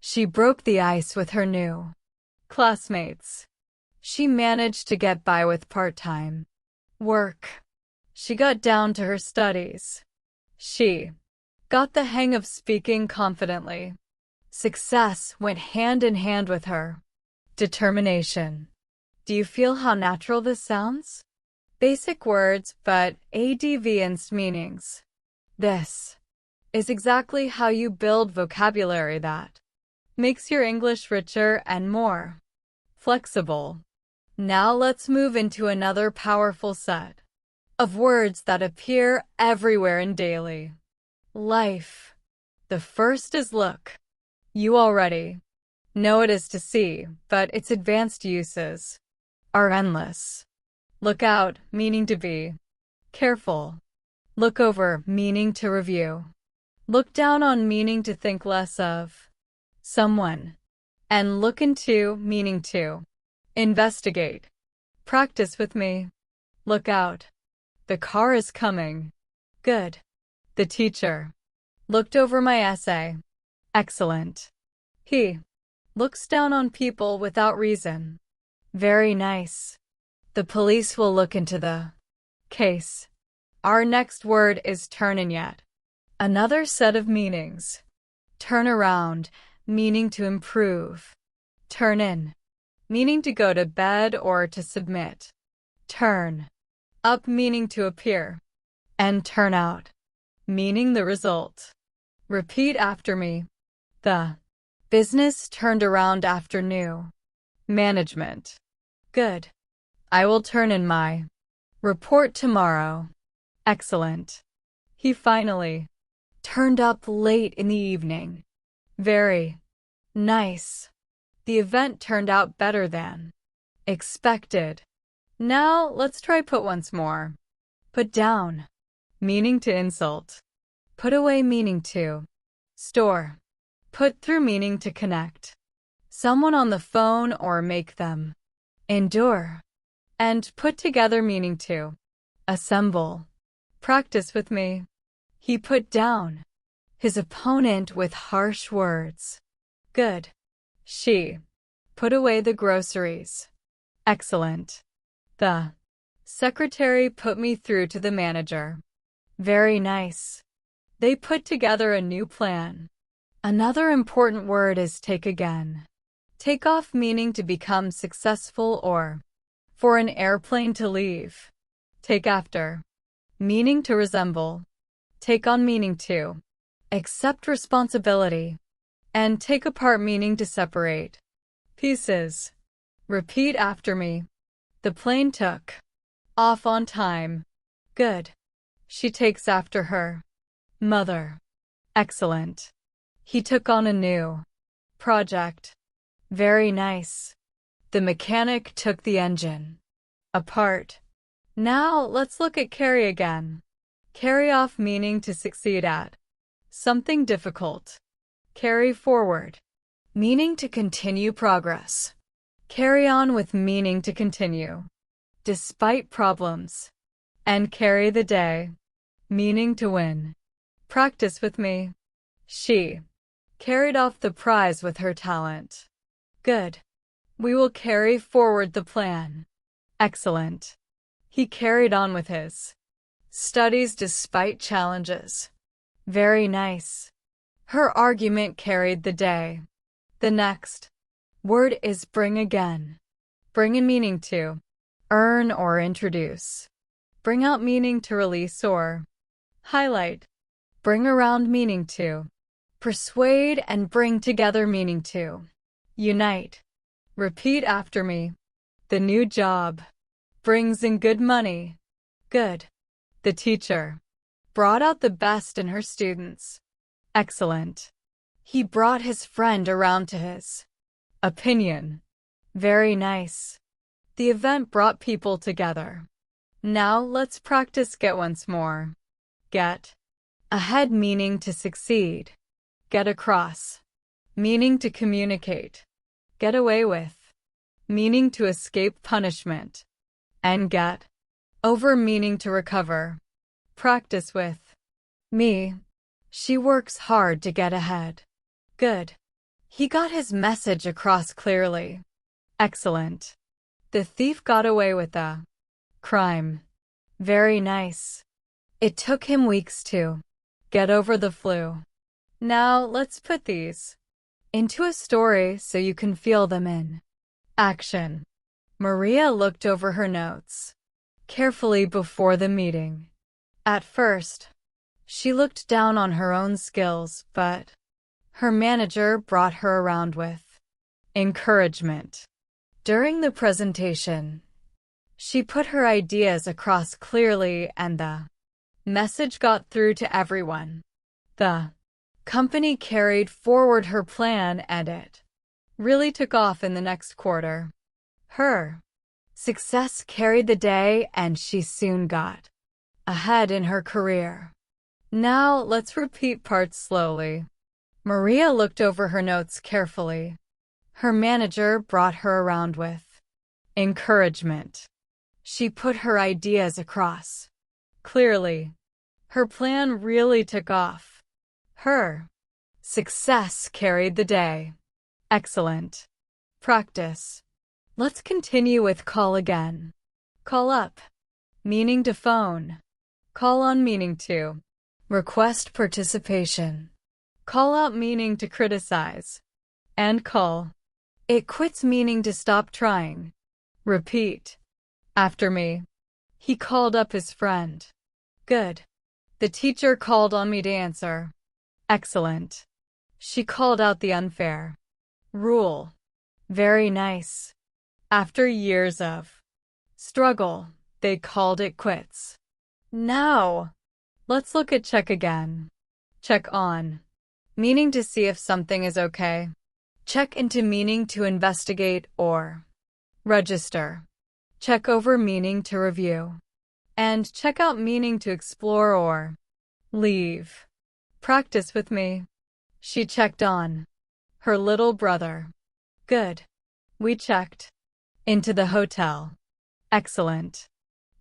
She broke the ice with her new classmates. She managed to get by with part-time work. She got down to her studies. She got the hang of speaking confidently. Success went hand in hand with her determination. Do you feel how natural this sounds? Basic words, but advanced meanings. This is exactly how you build vocabulary that makes your English richer and more flexible. Now let's move into another powerful set of words that appear everywhere in daily life. The first is look. You already know it is to see, but its advanced uses are endless. Look out, meaning to be careful. Look over, meaning to review. Look down on, meaning to think less of someone. And look into, meaning to investigate. Practice with me. Look out. The car is coming. Good. The teacher looked over my essay. Excellent. He looks down on people without reason. Very nice. The police will look into the case. Our next word is turn in yet another set of meanings. Turn around, meaning to improve. Turn in, meaning to go to bed or to submit. Turn up, meaning to appear. And turn out, meaning the result. Repeat after me. The business turned around after new management. Good. I will turn in my report tomorrow. Excellent. He finally turned up late in the evening. Very nice. The event turned out better than expected. Now let's try put once more. Put down, meaning to insult. Put away, meaning to store. Put through, meaning to connect someone on the phone or make them endure. And put together, meaning to assemble. Practice with me. He put down his opponent with harsh words. Good. She put away the groceries. Excellent. The secretary put me through to the manager. Very nice. They put together a new plan. Another important word is take again. Take off, meaning to become successful or for an airplane to leave. Take after, meaning to resemble. Take on, meaning to accept responsibility. And take apart, meaning to separate pieces. Repeat after me. The plane took off on time. Good. She takes after her mother. Excellent. He took on a new project. Very nice. The mechanic took the engine apart. Now let's look at carry again. Carry off, meaning to succeed at something difficult. Carry forward, meaning to continue progress. Carry on with, meaning to continue despite problems. And carry the day, meaning to win. Practice with me. She carried off the prize with her talent. Good. We will carry forward the plan. Excellent. He carried on with his studies despite challenges. Very nice. Her argument carried the day. The next word is bring again. Bring in, meaning to earn or introduce. Bring out, meaning to release or Highlight. Bring around meaning to. Persuade and bring together meaning to. Unite. Repeat after me. The new job brings in good money. Good. The teacher brought out the best in her students. Excellent. He brought his friend around to his opinion. Very nice. The event brought people together. Now let's practice get once more. Get. Ahead meaning to succeed. Get across. Meaning to communicate. Get away with. Meaning to escape punishment. And get. Over meaning to recover. Practice with. Me. She works hard to get ahead. Good. He got his message across clearly. Excellent. The thief got away with the crime. Very nice. It took him weeks to get over the flu. Now let's put these into a story so you can feel them in action. Maria looked over her notes carefully before the meeting. At first, she looked down on her own skills, but her manager brought her around with encouragement. During the presentation, she put her ideas across clearly and the message got through to everyone. The company carried forward her plan and it really took off in the next quarter. Her success carried the day and she soon got ahead in her career. Now let's repeat parts slowly. Maria looked over her notes carefully. Her manager brought her around with encouragement. She put her ideas across clearly. Her plan really took off. Her success carried the day. Excellent. Practice. Let's continue with call again. Call up. Meaning to phone. Call on meaning to request participation. Call out meaning to criticize. And call. It quits meaning to stop trying. Repeat. After me. He called up his friend. Good. The teacher called on me to answer. Excellent. She called out the unfair rule. Very nice. After years of struggle, they called it quits. Now, let's look at check again. Check on. Meaning to see if something is okay. Check into meaning to investigate or register. Check over meaning to review. And check out meaning to explore or leave. Practice with me. She checked on her little brother. Good. We checked into the hotel. Excellent.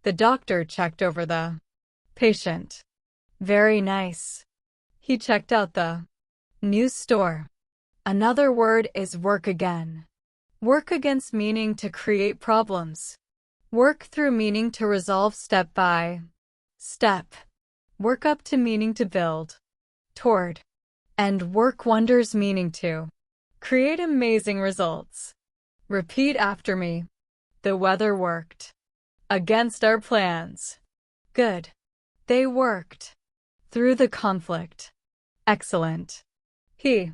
The doctor checked over the patient. Very nice. He checked out the new store. Another word is work again. Work against meaning to create problems. Work through meaning to resolve step by step. Work up to meaning to build toward. And work wonders meaning to create amazing results. Repeat after me. The weather worked against our plans. Good. They worked through the conflict. Excellent. He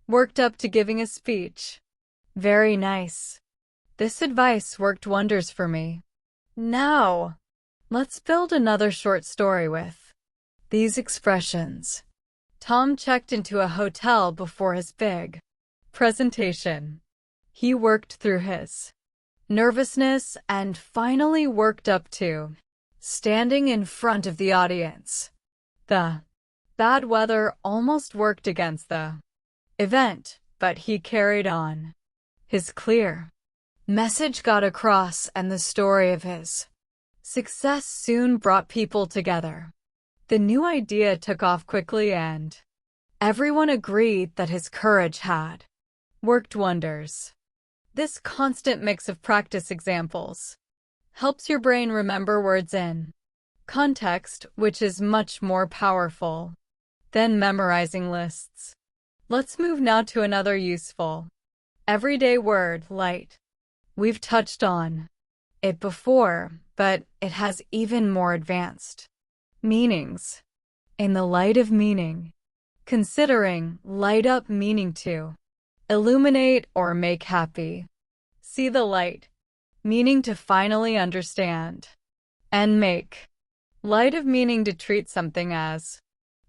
worked up to giving a speech. Very nice. This advice worked wonders for me. Now, let's build another short story with these expressions. Tom checked into a hotel before his big presentation. He worked through his nervousness and finally worked up to standing in front of the audience. The bad weather almost worked against the event, but he carried on. His clear message got across and the story of his success soon brought people together. The new idea took off quickly and everyone agreed that his courage had worked wonders. This constant mix of practice examples helps your brain remember words in context, which is much more powerful than memorizing lists. Let's move now to another useful everyday word, light. We've touched on it before, but it has even more advanced meanings. in the light of meaning. Considering, light up meaning to illuminate or make happy. See the light, meaning to finally understand. And make light of meaning to treat something as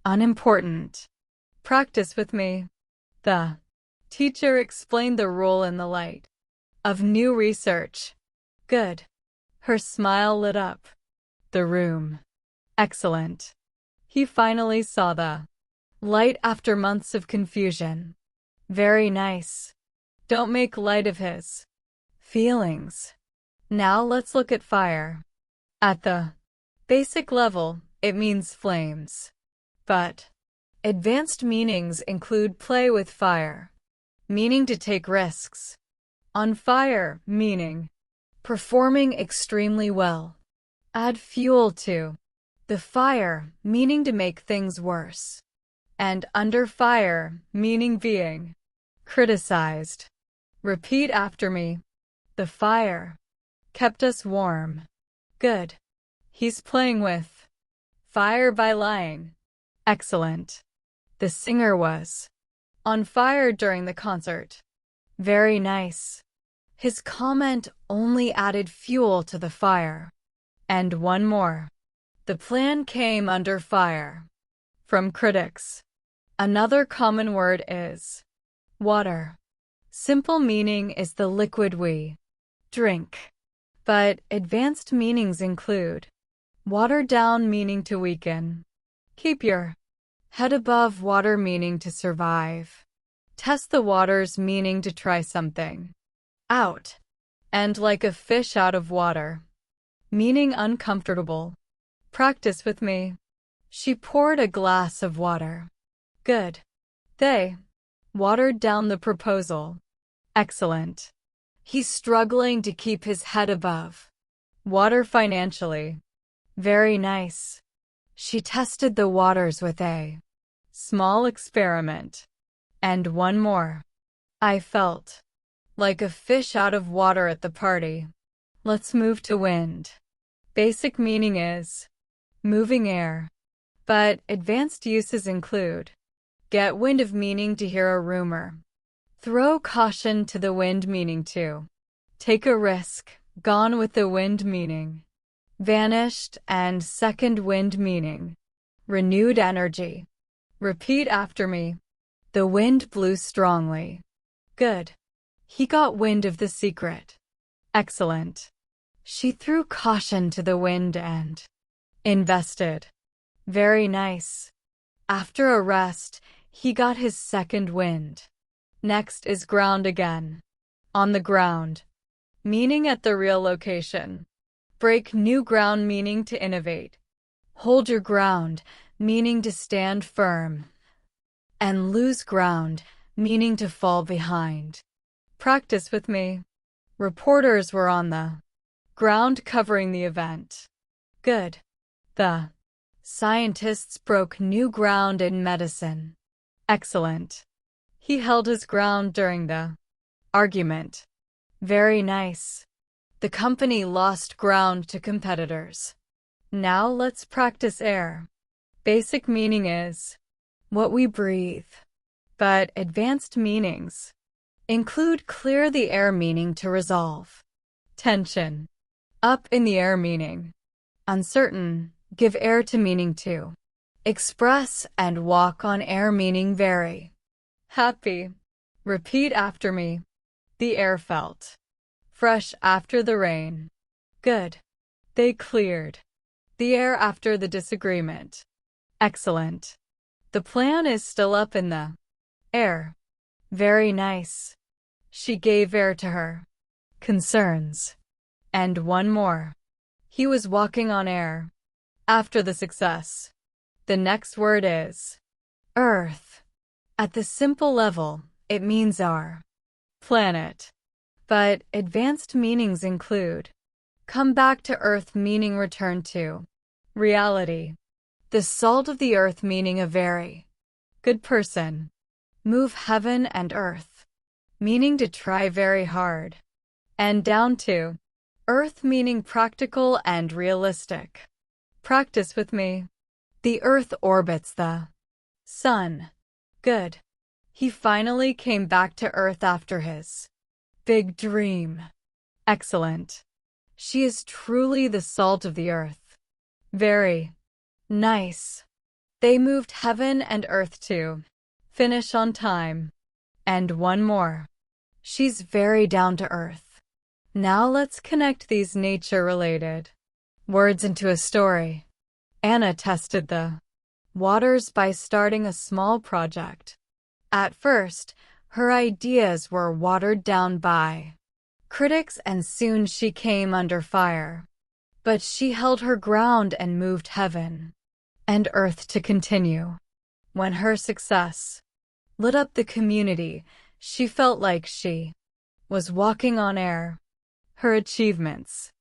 unimportant. Practice with me. The teacher explained the rule in the light of new research. Good. Her smile lit up the room. Excellent. He finally saw the light after months of confusion. Very nice. Don't make light of his feelings. Now let's look at fire. At the basic level, it means flames. But advanced meanings include play with fire, meaning to take risks. On fire, meaning performing extremely well. Add fuel to the fire, meaning to make things worse. And under fire, meaning being criticized. Repeat after me. The fire kept us warm. Good. He's playing with fire by lying. Excellent. The singer was on fire during the concert. Very nice. His comment only added fuel to the fire. And one more. The plan came under fire from critics. Another common word is water. Simple meaning is the liquid we drink. But advanced meanings include watered down meaning to weaken. Keep your head above water meaning to survive. Test the waters meaning to try something out. And like a fish out of water, meaning uncomfortable. Practice with me. She poured a glass of water. Good. They watered down the proposal. Excellent. He's struggling to keep his head above water financially. Very nice. She tested the waters with a small experiment. And one more. I felt like a fish out of water at the party. Let's move to wind. Basic meaning is moving air. But advanced uses include get wind of meaning to hear a rumor. Throw caution to the wind meaning to take a risk. Gone with the wind meaning vanished. And second wind meaning renewed energy. Repeat after me. The wind blew strongly. Good. He got wind of the secret. Excellent. She threw caution to the wind and invested. Very nice. After a rest, he got his second wind. Next is ground again. On the ground, meaning at the real location. Break new ground meaning to innovate. Hold your ground, meaning to stand firm. And lose ground, meaning to fall behind. Practice with me. Reporters were on the ground covering the event. Good. The scientists broke new ground in medicine. Excellent. He held his ground during the argument. Very nice. The company lost ground to competitors. Now let's practice air. Basic meaning is what we breathe. But advanced meanings include clear the air meaning to resolve tension. Up in the air meaning uncertain. Give air to meaning to express. And walk on air meaning vary. Happy. Repeat after me. The air felt fresh after the rain. Good. They cleared the air after the disagreement. Excellent. The plan is still up in the air. Very nice. She gave air to her concerns. And one more. He was walking on air. After the success, the next word is Earth. At the simple level, it means our planet. But advanced meanings include come back to Earth meaning return to reality. The salt of the earth meaning a very good person. Move heaven and earth, meaning to try very hard. And down to earth meaning practical and realistic. Practice with me. The Earth orbits the Sun. Good. He finally came back to Earth after his big dream. Excellent. She is truly the salt of the earth. Very nice. They moved heaven and earth to finish on time. And one more. She's very down to earth. Now let's connect these nature-related words into a story. Anna tested the waters by starting a small project. At first, her ideas were watered down by critics, and soon she came under fire. But she held her ground and moved heaven and earth to continue. When her success lit up the community, she felt like she was walking on air. Her achievements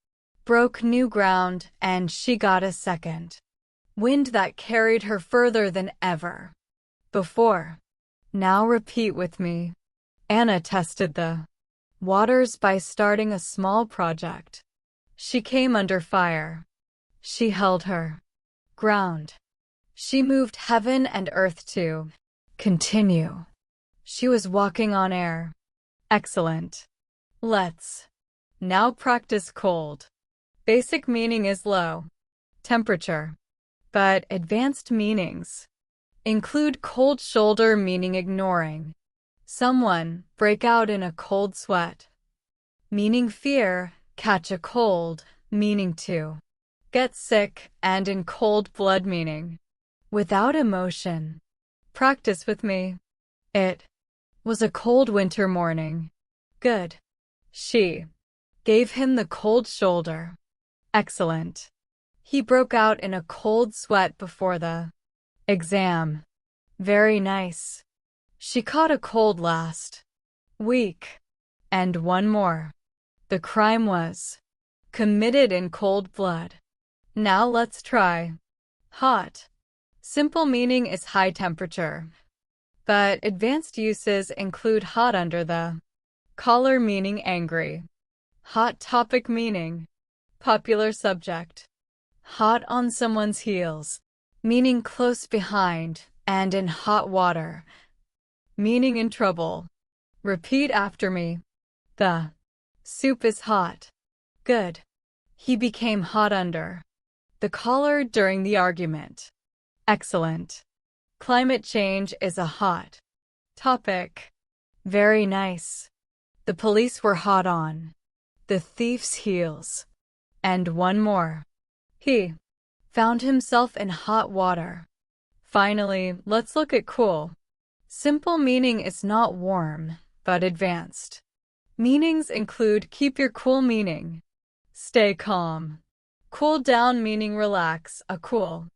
broke new ground, and she got a second wind that carried her further than ever before. Now repeat with me. Anna tested the waters by starting a small project. She came under fire. She held her ground. She moved heaven and earth to continue. She was walking on air. Excellent. Let's now practice cold. Basic meaning is low temperature, but advanced meanings include cold shoulder, meaning ignoring someone, break out in a cold sweat, meaning fear, catch a cold, meaning to get sick, and in cold blood, meaning without emotion. Practice with me. It was a cold winter morning. Good. She gave him the cold shoulder. Excellent. He broke out in a cold sweat before the exam. Very nice. She caught a cold last week. And one more. The crime was committed in cold blood. Now let's try hot. Simple meaning is high temperature, but advanced uses include hot under the collar, meaning angry. Hot topic, meaning popular subject. Hot on someone's heels, meaning close behind, and in hot water, meaning in trouble. Repeat after me. The soup is hot. Good. He became hot under the collar during the argument. Excellent. Climate change is a hot topic. Very nice. The police were hot on the thief's heels. And one more. He found himself in hot water. Finally, let's look at cool. Simple meaning is not warm, but advanced meanings include keep your cool, meaning stay calm. Cool down, meaning relax, a cool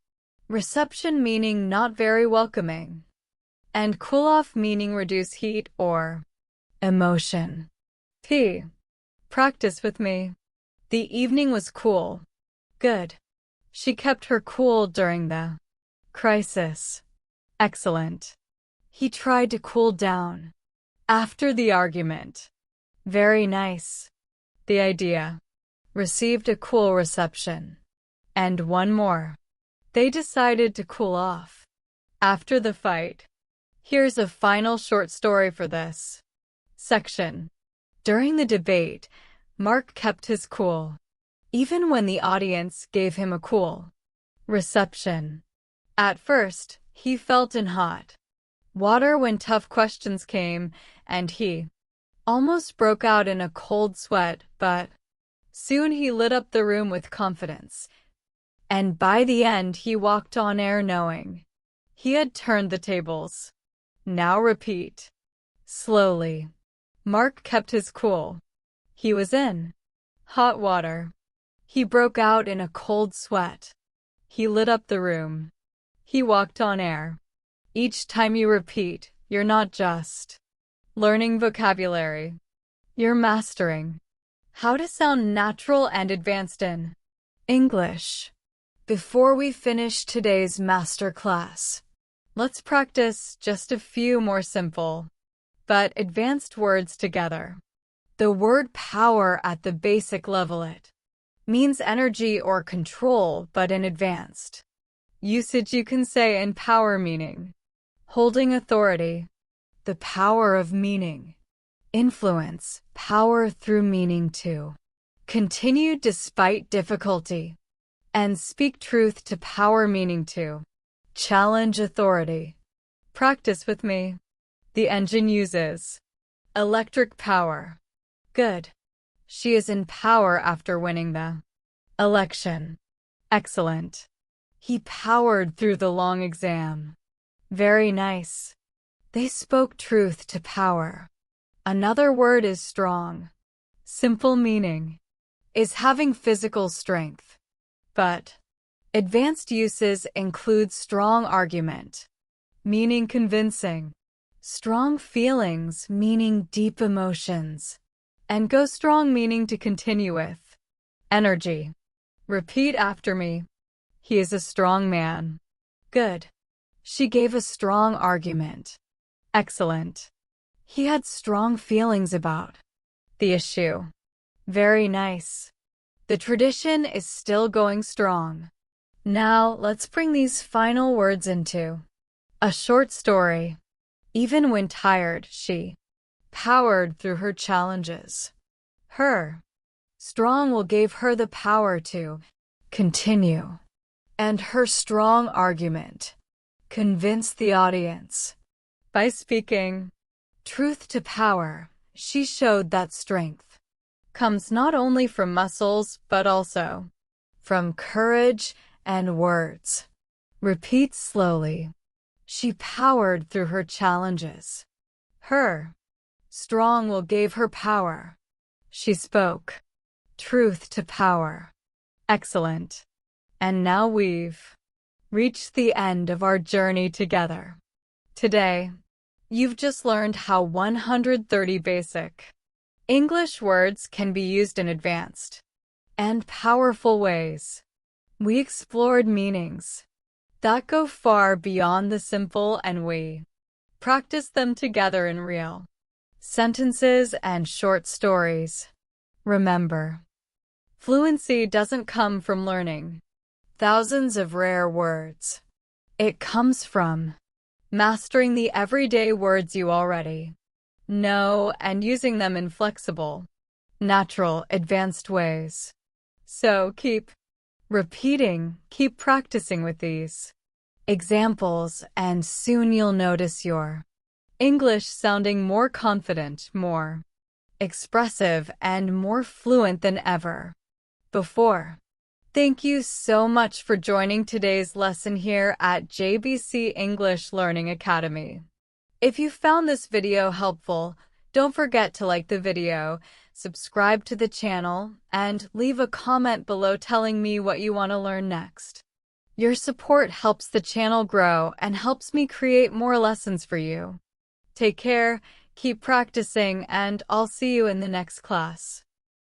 reception, meaning not very welcoming. And cool off, meaning reduce heat or emotion. P. Practice with me. The evening was cool. Good. She kept her cool during the crisis. Excellent. He tried to cool down after the argument. Very nice. The idea received a cool reception. And one more. They decided to cool off after the fight. Here's a final short story for this section. During the debate, Mark kept his cool, even when the audience gave him a cool reception. At first, he felt in hot water when tough questions came, and he almost broke out in a cold sweat, but soon he lit up the room with confidence. And by the end, he walked on air knowing he had turned the tables. Now repeat. Slowly. Mark kept his cool. He was in hot water. He broke out in a cold sweat. He lit up the room. He walked on air. Each time you repeat, you're not just learning vocabulary. You're mastering how to sound natural and advanced in English. Before we finish today's masterclass, let's practice just a few more simple but advanced words together. The word power at the basic level, it means energy or control, but in advanced Usage you can say in power meaning. Holding authority. The power of meaning. Influence, power through meaning too. Continue despite difficulty. And speak truth to power meaning too. Challenge authority. Practice with me. The engine uses electric power. Good. She is in power after winning the election. Excellent. He powered through the long exam. Very nice. They spoke truth to power. Another word is strong. Simple meaning is having physical strength. But advanced uses include strong argument, meaning convincing, strong feelings, meaning deep emotions, and go strong, meaning to continue with energy. Repeat after me. He is a strong man. Good. She gave a strong argument. Excellent. He had strong feelings about the issue. Very nice. The tradition is still going strong. Now let's bring these final words into a short story. Even when tired, she powered through her challenges. Her strong will gave her the power to continue. And her strong argument convinced the audience. By speaking truth to power, she showed that strength comes not only from muscles, but also from courage and words. Repeat slowly. She powered through her challenges. Her strong will gave her power. She spoke truth to power. Excellent. And now we've reached the end of our journey together. Today, you've just learned how 130 basic English words can be used in advanced and powerful ways. We explored meanings that go far beyond the simple, and we practiced them together in real sentences and short stories. Remember, fluency doesn't come from learning thousands of rare words. It comes from mastering the everyday words you already know and using them in flexible, natural, advanced ways. So keep repeating, keep practicing with these examples, and soon you'll notice your English sounding more confident, more expressive, and more fluent than ever before. Thank you so much for joining today's lesson here at JBC English Learning Academy. If you found this video helpful, don't forget to like the video, subscribe to the channel, and leave a comment below telling me what you want to learn next. Your support helps the channel grow and helps me create more lessons for you. Take care, keep practicing, and I'll see you in the next class.